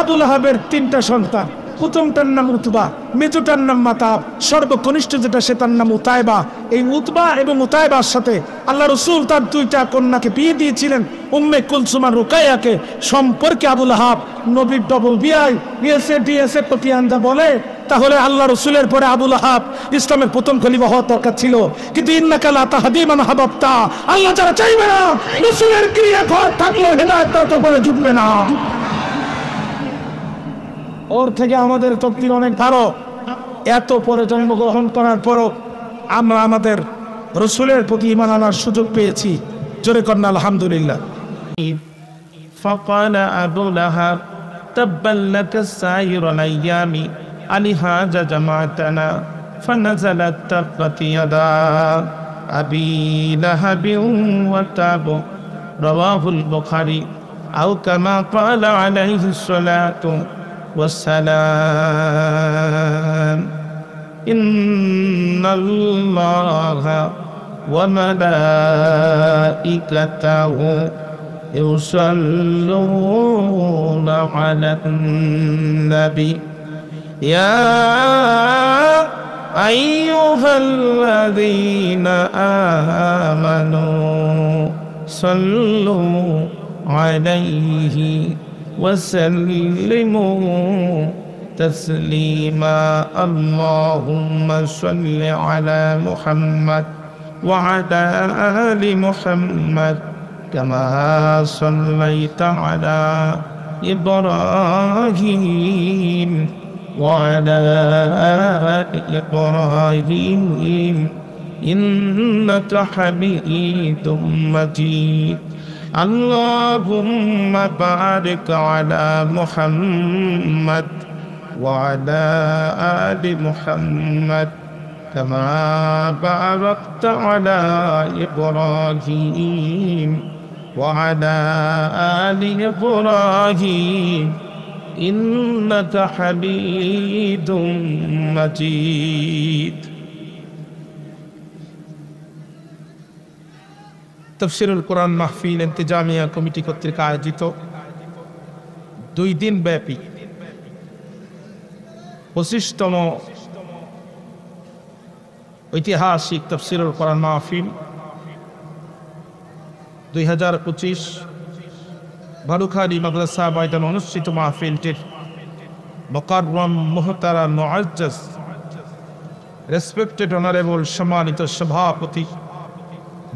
আবু লাহাবের 3টা সন্তান, প্রথমটার নাম উতবা, মেজোটার নাম মাতাব, সর্বকনিষ্ঠ যেটা সেটার নাম উতায়বা। এই উতবা এবং উতায়বার সাথে আল্লাহ রসুল তার 2টা কন্যাকে বিয়ে দিয়েছিলেন, উম্মে কুলসুম আর রুকাইয়াকে। সম্পর্কে আবু লাহাব নবীর ডবল বিয়াই ইয়েসে ডিএসএ প্রতিআন্দা বলে, তাহলে আল্লাহ রসুলের পরে আবু লাহাব ইসলামের প্রথম খলিফা হওয়ার দরকার ছিল। কিন্তু ইন্নাকা লা তাহদি মান আহবাবতা, আল্লাহ যারা চাইবে না, রসুলের ক্রিয়া ঘর থাকলেও হেদায়েত তো করে জুটবে না। ওর থেকে আমাদের তকদির অনেক ভালো। এত পরে জন্মগ্রহণ করার পরও আমরা আমাদের রসুলের প্রতি ঈমান আনার সুযোগ পেয়েছি। জোরে কন্যা আলহামদুলিল্লাহ। فقال أبو لهب تبا لك سائر الأيام ألهذا جمعتنا فنزلت تبت يدا أبي لهب وتب رواه البخاري أو كما قال عليه الصلاة والسلام إن الله وملائكته يصلون على النبي يا أيها الذين آمنوا صلوا عليه وسلموا تسليما اللهم صل على محمد وعلى آل محمد كما صليت على إبراهيم وعلى آل إبراهيم إنك حميد مجيد اللهم بارك على محمد وعلى آل محمد كما باركت على إبراهيم وعلى آل إبراهيم إنك حميد مجيد তাফসীরুল কোরআন মাহফিল ইন্তেজামিয়া কমিটি কর্তৃক আয়োজিত 2 দিন ব্যাপী 25তম ঐতিহাসিক তাফসীরুল কোরআন মাহফিল 2025 ভালুখালী মাদ্রাসা ময়দানে অনুষ্ঠিত মাহফিলটির মুকাররম মুহতারাম মুআজ্জাজ রেসপেক্টেড অনারেবল সম্মানিত সভাপতি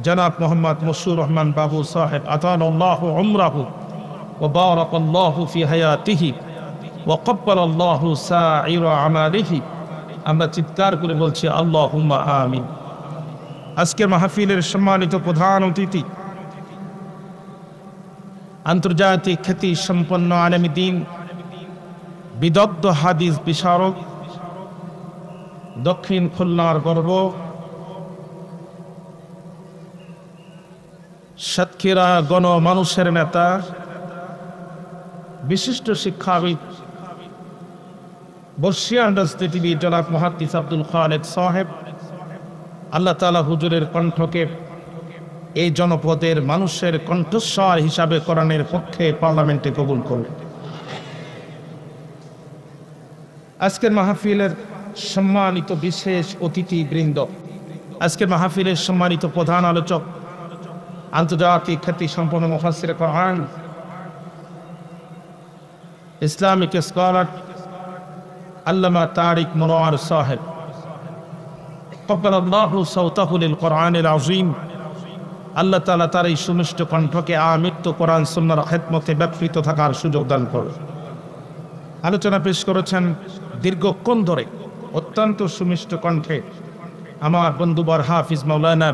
জনাব মোহাম্মদ মশিউর রহমান বাবু সাহেব আতানাল্লাহু উমরাহু ওয়া বারাকাল্লাহু ফি হায়াতিহি ওয়া ক্বাব্বালাল্লাহু সাইরা আমালিহি। আমরা চিৎকার করে বলছি আল্লাহুম্মা আমিন। আজকের মাহফিলের সম্মানিত প্রধান অতিথি আন্তর্জাতিক খ্যাতি সম্পন্ন আলেম দ্বীন, বিদগ্ধ হাদিস বিশারদ, দক্ষিণ খুলনার গর্ব, সাতক্ষীরা গণমানুষের নেতা, বিশিষ্ট শিক্ষাবিদ, বর্ষিয়ান রাজনীতিবিদ জনাব মুহাদ্দিস আব্দুল খালেক সাহেব, আল্লাহ তাআলা হুজুরের কণ্ঠকে এই জনপদের মানুষের কণ্ঠস্বর হিসাবে কোরআনের পক্ষে পার্লামেন্টে কবুল করুন। আজকের মাহফিলের সম্মানিত বিশেষ অতিথিবৃন্দ, আজকের মাহফিলের সম্মানিত প্রধান আলোচক, আন্তর্জাতিক খ্যাতি সম্পন্ন মুফাসসির কোরআন, ইসলামিক স্কলার আল্লামা তারিক মুনোয়ার সাহেব, ক্বাব্বালাল্লাহু সাওতাহু লিল কোরআনিল আযীম। আল্লাহ তাআলা তার এই সুমিষ্ট কণ্ঠকে আমৃত্যু কোরআন সুন্নাহর খেদমতে ব্যাপৃত থাকার সুযোগ দান করুন। আলোচনা পেশ করেছেন দীর্ঘক্ষণ ধরে অত্যন্ত সুমিষ্ট কণ্ঠে আমার বন্ধুবর হাফিজ মাওলানা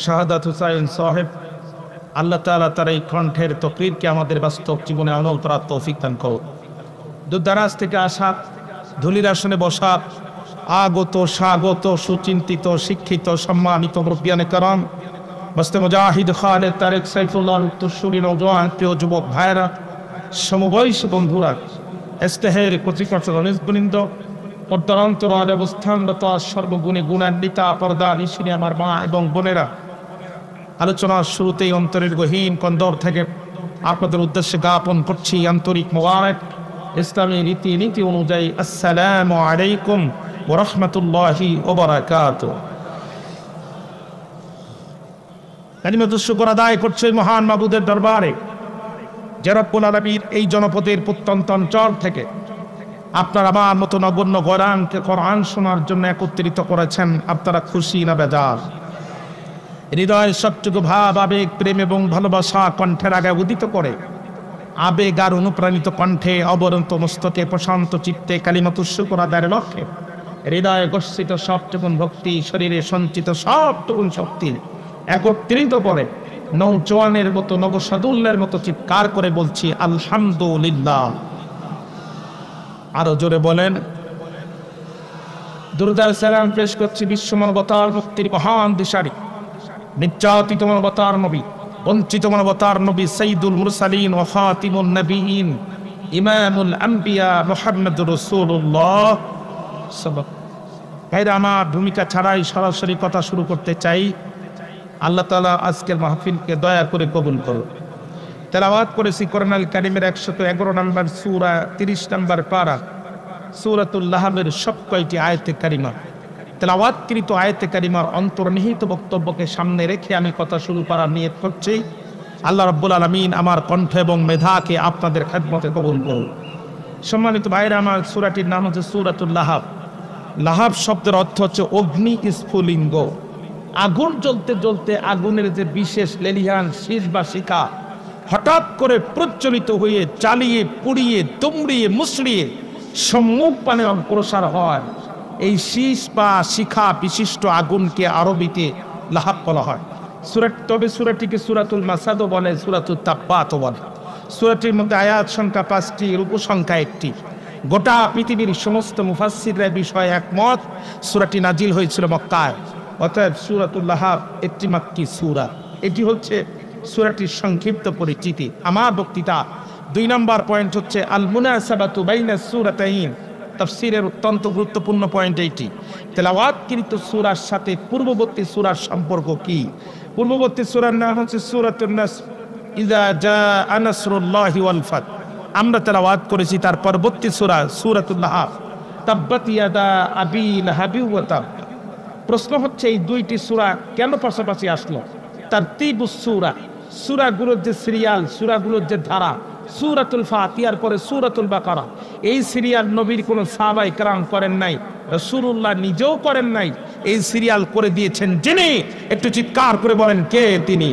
শাহাদাত হুসাইন সাহেব। আল্লাহ তাআলা তার এই কণ্ঠের তকরিরকে আমাদের বাস্তব জীবনে আমল করার তৌফিক দান করুন। দূরদারাজ থেকে আসা, ধুলির আসনে বসা, আগত স্বাগত সুচিন্তিত শিক্ষিত সম্মানিত মুরব্বিয়ানে কারাম, বস্তে মুজাহিদ খালেদ তারেক সাইফুল্লাহ উত্তরসূরি নওজোয়ান প্রিয় যুবক ভাইরা, সমবয়সী বন্ধুরা, ইস্তেহের কচিকর্ষ গণেশবৃন্দ, পর্দান্তর অবস্থানরত সর্বগুণে গুণান্বিতা পর্দা নিশিনী আমার মা এবং বোনেরা, আলোচনার শুরুতেই অন্তরের গহীন কন্দর থেকে আপনাদের উদ্দেশ্যে জ্ঞাপন করছি আন্তরিক মোবারক ইসলামী রীতিনীতি অনুযায়ী আসসালামু আলাইকুম ওয়া রাহমাতুল্লাহি ওয়া বারাকাতুহু। কালিমাতুশ শুকর আদায় করছে মহান মাবুদের দরবারে যে রব্বুল আলামিন এই জনপদের প্রত্যন্ত অঞ্চল থেকে আপনার আমার মতো নগণ্য গোরানকে কোরআন শোনার জন্য একত্রিত করেছেন। আপনারা খুশি না বেজার? হৃদয়ের সবটুকু ভাব, আবেগ, প্রেম এবং ভালোবাসা কণ্ঠের আগে উদিত করে আবেগ আর অনুপ্রাণিত কণ্ঠে অবরন্ত মস্তকে প্রশান্ত চিত্তে কালিমাতুশ শুকর আদায়ের লক্ষ্যে হৃদয়ে গচ্ছিত সবটুকুন ভক্তি, শরীরে সঞ্চিত সবটুকুন শক্তি একত্রিত করে নৌজওয়ানের মতো নবসাদুল্যের মতো চিৎকার করে বলছি আলহামদুলিল্লাহ। আরো জোরে বলেন। দুরূদ আর সালাম পেশ করছি বিশ্ব মানবতার মুক্তির মহান দিশারি, নির্যাতিত মানবতার নবী, বঞ্চিত মানবতার নবী, সাইয়্যিদুল মুরসালিন ওয়া খাতিমুন নবিয়্যিন, ইমামুল আম্বিয়া মুহাম্মদুর রাসূলুল্লাহ সাল্লাল্লাহু আলাইহি। ভাইরা আমার, ভূমিকা ছাড়াই সরাসরি কথা শুরু করতে চাই। আল্লাহ তাআলা আজকের মাহফিলকে দয়া করে কবুল করুন। তেলাওয়াত করেছি কোরআনুল কারীমের 111 নম্বর সূরা 30 নম্বর পারা সূরাতুল লাহাবের সব কয়টি আয়াতে কারিমা। তেলাওয়াতকৃত আয়াতে কারিমার অন্তর্নিহিত বক্তব্যকে সামনে রেখে আমি কথা শুরু করার নিয়ত করছি। আল্লাহ রাব্বুল আলামিন আমার কণ্ঠ এবং মেধাকে আপনাদের খেদমতে কবুল করুন। সম্মানিত ভাইরা আমার, সূরাটির নাম হচ্ছে সূরাতুল লাহাব। লাহাব শব্দের অর্থ হচ্ছে অগ্নি স্ফুলিঙ্গ। আগুন জ্বলতে জ্বলতে আগুনের যে বিশেষ লেলিহান শীষ বা শিখা হঠাৎ করে প্রজ্বলিত হয়ে জ্বালিয়ে পুড়িয়ে দুমড়িয়ে মুচড়িয়ে সম্মুখ পানে অগ্রসর হয়, এই শীষ বা শিখা বিশিষ্ট আগুনকে আরবিতে লাহাব বলা হয়। তবে সূরাটিকে সূরাতুল মাসাদও বলে, সূরাতুত তাব্বাতও বলে। সূরাটির মধ্যে আয়াত সংখ্যা 5টি, রুকু সংখ্যা 1টি। গোটা পৃথিবীর সমস্ত মুফাসসিররা বিষয়ে একমত সূরাটি নাজিল হয়েছিল মক্কায়। অতএব সূরাতুল লাহাব একটি মাক্কি সূরা। এটি হচ্ছে সূরাটির সংক্ষিপ্ত পরিচিতি। আমার বক্তৃতা 2 নম্বর পয়েন্ট হচ্ছে আল মুনাসাবাতু বাইনাস সূরাতাইন। তাফসীরের অত্যন্ত গুরুত্বপূর্ণ পয়েন্ট এইটি। তেলাওয়াতকৃত সূরার সাথে পূর্ববর্তী সূরার সম্পর্ক কি? পূর্ববর্তী সূরার নাম হচ্ছে সূরাতুন নাসর, ইযা জাআ নাসরুল্লাহি ওয়াল ফাত। আমরা তেলাওয়াত করেছি তার পরবর্তী সূরা সূরাতুল লাহাব, তাব্বাত ইয়াদা আবি লাহাবি ওয়া তাব। প্রশ্ন হচ্ছে এই দুইটি সূরা কেন পাশাপাশি আসলো? তারতিবুস সূরা, সূরাগুলোর যে সিরিয়াল, সূরাগুলোর যে ধারা, সূরাতুল ফাতিহার পরে সূরাতুল বাকারা, এই সিরিয়াল নবীর কোনো সাহাবায়ে কেরাম করেন নাই, রাসূলুল্লাহ নিজেও করেন নাই। এই সিরিয়াল করে দিয়েছেন যিনি, একটু চিৎকার করে বলেন কে তিনি?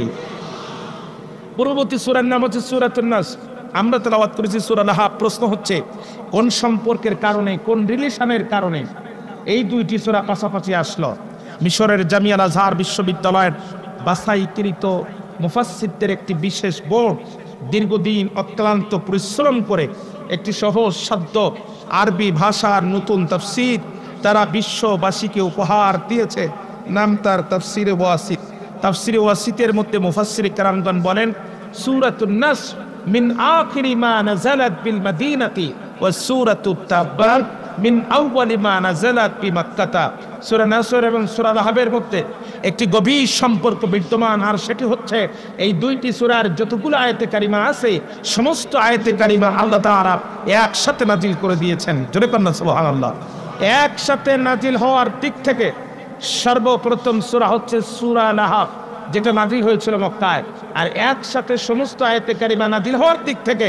পূর্ববর্তী সূরার নাম হচ্ছে সূরাতুন নাস। আমরা তেলাওয়াত করেছি সূরা লাহাব। প্রশ্ন হচ্ছে কোন সম্পর্কের কারণে, কোন রিলেশনের কারণে এই দুইটি সূরা পাশাপাশি আসলো? মিশরের জামিয়া আল আজহার বিশ্ববিদ্যালয়ের বাছাইকৃত মুফাসসিরদের একটি বিশেষ বোর্ড দীর্ঘদিন অক্লান্ত পরিশ্রম করে একটি সহজ সাধ্য আরবি ভাষার নতুন তাফসীর তারা বিশ্ববাসীকে উপহার দিয়েছে। নাম তার তাফসীরে ওয়াসিত। তাফসীরে ওয়াসিতের মধ্যে মুফাসসির কেরামগণ বলেন, সূরাতুন নাস মিন আখিরি মা নাযালাত বিল মাদিনাতি ওয়া সূরাতুত তাব্বাত মিন আউয়ালি মা নাযালাত বি মক্কাতা। সূরা নাসর এবং সূরা লাহাবের মধ্যে একটি গভীর সম্পর্ক বিদ্যমান, আর সেটি হচ্ছে এই দুইটি সূরার যতগুলো আয়াতে কারিমা আছে সমস্ত আয়াতে কারিমা আল্লাহ তাআলা একসাথে নাজিল করে দিয়েছেন। জোরে কন্না সুবহানাল্লাহ। একসাথে নাজিল হওয়ার দিক থেকে সর্বপ্রথম সূরা হচ্ছে সূরা লাহাব, যেটা নাজিল হয়েছিল মক্কায়। আর একসাথে সমস্ত আয়াতে কারিমা নাজিল হওয়ার দিক থেকে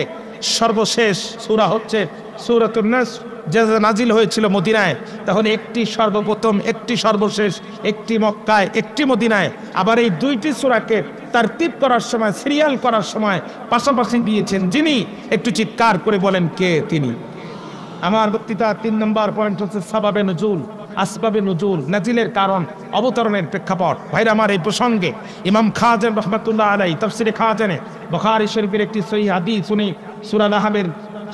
সর্বশেষ সূরা হচ্ছে সূরাতুন নাস, যে নাজিল হয়েছিল মদিনায়। তাহলে একটি সর্বপ্রথম, একটি সর্বশেষ, একটি মক্কায়, একটি মদিনায়। আবার এই দুইটি সূরাকে তারতিব করার সময়, সিরিয়াল করার সময় পাশাপাশি দিয়েছেন যিনি, একটু চিৎকার করে বলেন কে তিনি? আমার বক্তৃতা 3 নম্বর পয়েন্ট হচ্ছে সাবাবে নুজুল, আসবাবে নুজুল, নাজিলের কারণ, অবতরণের প্রেক্ষাপট। ভাইরা আমার, এই প্রসঙ্গে ইমাম খাজান রহমাতুল্লাহ আলাইহি তাফসীরে খাজানে বুখারী শরীফের একটি সহিহ হাদিস উনি সূরা লাহাবের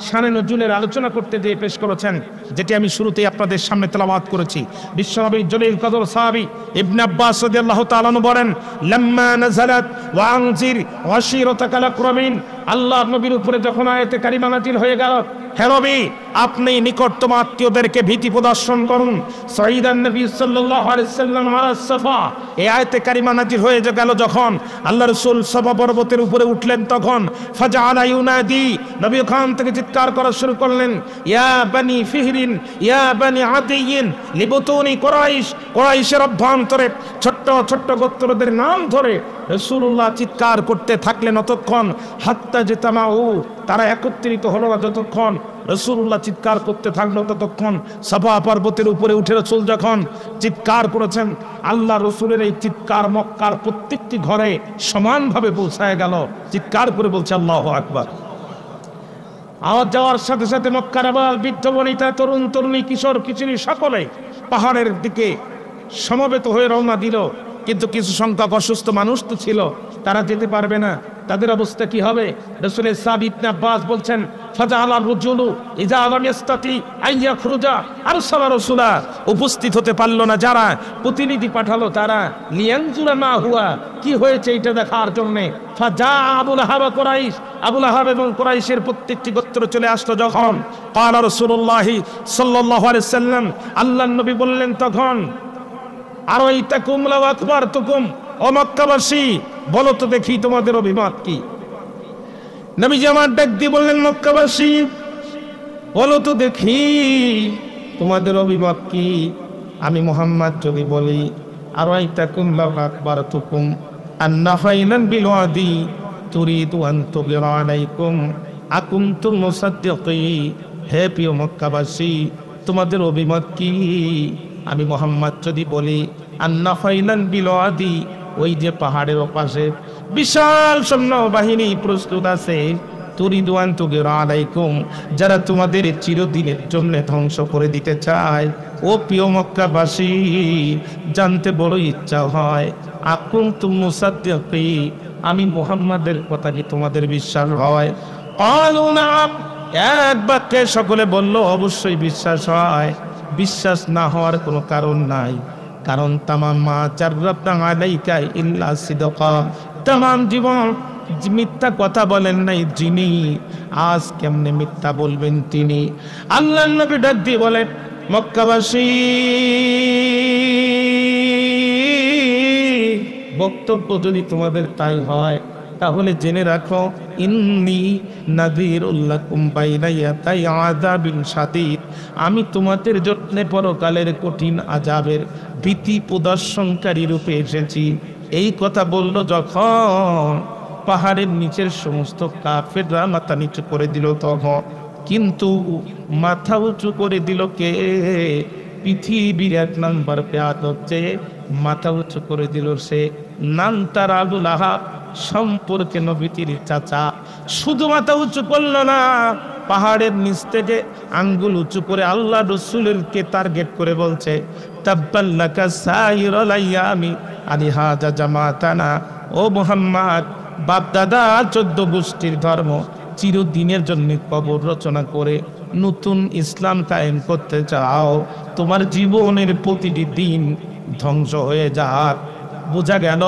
শানে নজুলের আলোচনা করতে যেয়ে পেশ করেছেন, যেটি আমি শুরুতেই আপনাদের সামনে তেলাওয়াত করেছি। বিশ্বনবী জলিল কদর সাহাবী ইবনে আব্বাস রাদিয়াল্লাহু তাআলা আনহু বলেন, লাম্মা নাযালাত ওয়া আনজির আশীরাতাকাল আকরামিন, আল্লাহর নবীর উপরে যখন আয়াতে কারিমা নাযিল হয়ে গেল, হে নবী, আপনি নিকটতম আত্মীয়দেরকে ভীতি প্রদর্শন করুন। সাইয়্যিদান নবী সাল্লাল্লাহু আলাইহি ওয়াসাল্লাম আলা সাফা, এই আয়াতে কারিমা নাযিল হয়ে গেল যখন আল্লাহ রাসূল সাফা পর্বতের উপরে উঠলেন, তখন ফাজআলা ইউনাদি, নবী ওখান থেকে চিৎকার করা শুরু করলেন, ইয়া বানি ফিহরিন ইয়া বানি আদিয়িন লিবুতুনি কুরাইশ, কুরাইশের অভ্যন্তরে ছোট্ট ছোট্ট গোত্রদের নাম ধরে রাসূলুল্লাহ চিৎকার করতে থাকলেন অতক্ষণ, হাত্তা জাতামাউ, তারা একত্রিত হলো না যতক্ষণ। রাসূলুল্লাহ চিৎকার করতে থাকলো ততক্ষণ। সাফা পর্বতের উপরে উঠে রাসূল যখন চিৎকার করেছেন, আল্লাহ রাসূলের এই চিৎকার মক্কার প্রত্যেকটি ঘরে সমানভাবে পৌঁছায় গেল। চিৎকার করে বলছে আল্লাহু আকবার। আওয়াজ যাওয়ার সাথে সাথে মক্কার আবাল, বৃদ্ধ বনিতা, তরুণ তরুণী, কিশোর কিশোরী সকলে পাহাড়ের দিকে সমবেত হয়ে রওনা দিল। কিন্তু কিছু সংখ্যক অসুস্থ মানুষ তো ছিল, তারা যেতে পারবে না। তাদের অবস্থা কি হবে? রাসূলের সাহাবী ইবনে আব্বাস বলছেন, ফাজাআলা রাজুলু ইযা লাম ইস্তাতি আইয়া খুরুজা আরসালা রাসূলা, উপস্থিত হতে পারলো না যারা, প্রতিনিধি পাঠালো তারা, লিয়ানজুরা মা হুয়া, কি হয়েছে এটা দেখার জন্য। ফাজা আবু লাহাব কুরাইশ, আবু লাহাব এবং কুরাইশের প্রত্যেকটি গোত্র চলে আসলো যখন। ক্বালা রাসূলুল্লাহ সাল্লাল্লাহু আলাইহি ওয়াসাল্লাম, আল্লাহর নবী বললেন তখন, আরাইতাকুম লাউ আকবারতুকুম, ও মক্কাবাসী বলো তো দেখি তোমাদের অভিমত কি। নবীজি আমার ডাক দিয়ে বললেন, মক্কাবাসী বলো তো দেখি তোমাদের অভিমত কি। আমি মুহাম্মদ যদি বলি, আরাইতাকুম লাউ আকবারতুকুম আন্না ফাইলান বিল ওয়াদি তুরিদু আন তুগিরা আলাইকুম আকুনতুম মুসাদ্দিকিন, হে প্রিয় মক্কাবাসী তোমাদের অভিমত কি। আমি মুহাম্মদ যদি বলি, আন্না ফাইলান বিল ওয়াদি, ওই যে পাহাড়ের ওপাশে বিশাল সৈন্যবাহিনী প্রস্তুত আছে, তুরিদু আন তুগিরা আলাইকুম, যারা তোমাদের চিরদিনের জন্য ধ্বংস করে দিতে চায়। ও প্রিয় মক্কাবাসী, জানতে বড় ইচ্ছা হয়, আকুনতুম মুসাদ্দিকিন, আমি মুহাম্মাদের কথা কি তোমাদের বিশ্বাস হয়? ক্বালু নাম, এক বাক্যে সকলে বলল, অবশ্যই বিশ্বাস হয়। বিশ্বাস না হওয়ার কোনো কারণ নাই, কারণ তামাম মা জাররাবনা আলাইকা ইল্লা সিদকা, তামাম জীবন মিথ্যা কথা বলেন নাই যিনি, আজ কেমনে মিথ্যা বলবেন তিনি। আল্লাহর নবী ডাক দিয়ে বলেন, মক্কাবাসী বক্তব্য যদি তোমাদের তাই হয় তাহলে জেনে রাখো, ইন্নী নাযীরুল লাকুম বাইনা ইয়াদাই আযাবিন শাদীদ, আমি তোমাদের জন্য পরকালের কঠিন আযাবের ভীতি প্রদর্শনকারী রূপে এসেছি। এই কথা বলল যখন, পাহাড়ের নিচের সমস্ত কাফেররা মাথা নিচু করে দিল তখন। কিন্তু মাথা উঁচু করে দিল কে? পৃথিবীর এক নাম্বার বেয়াদব যে মাথা উঁচু করে দিল সে, নাম তার আবু লাহাব, সম্পর্কে নবীর চাচা। শুধু মাথা উঁচু করলো না, পাহাড়ের নিচ থেকে আঙ্গুল উঁচু করে আল্লাহ রাসূলকে টার্গেট করে বলছে, তাব্বাল্লাকা সাইরুল আইয়ামি আলিহাজা জামাতানা, ও মুহাম্মদ, বাপ দাদা 14 গোষ্ঠীর ধর্ম চিরদিনের জন্য কবর রচনা করে নতুন ইসলাম কায়েম করতে চাও, তোমার জীবনের প্রতিটি দিন ধ্বংস হয়ে যাক। বোঝা গেল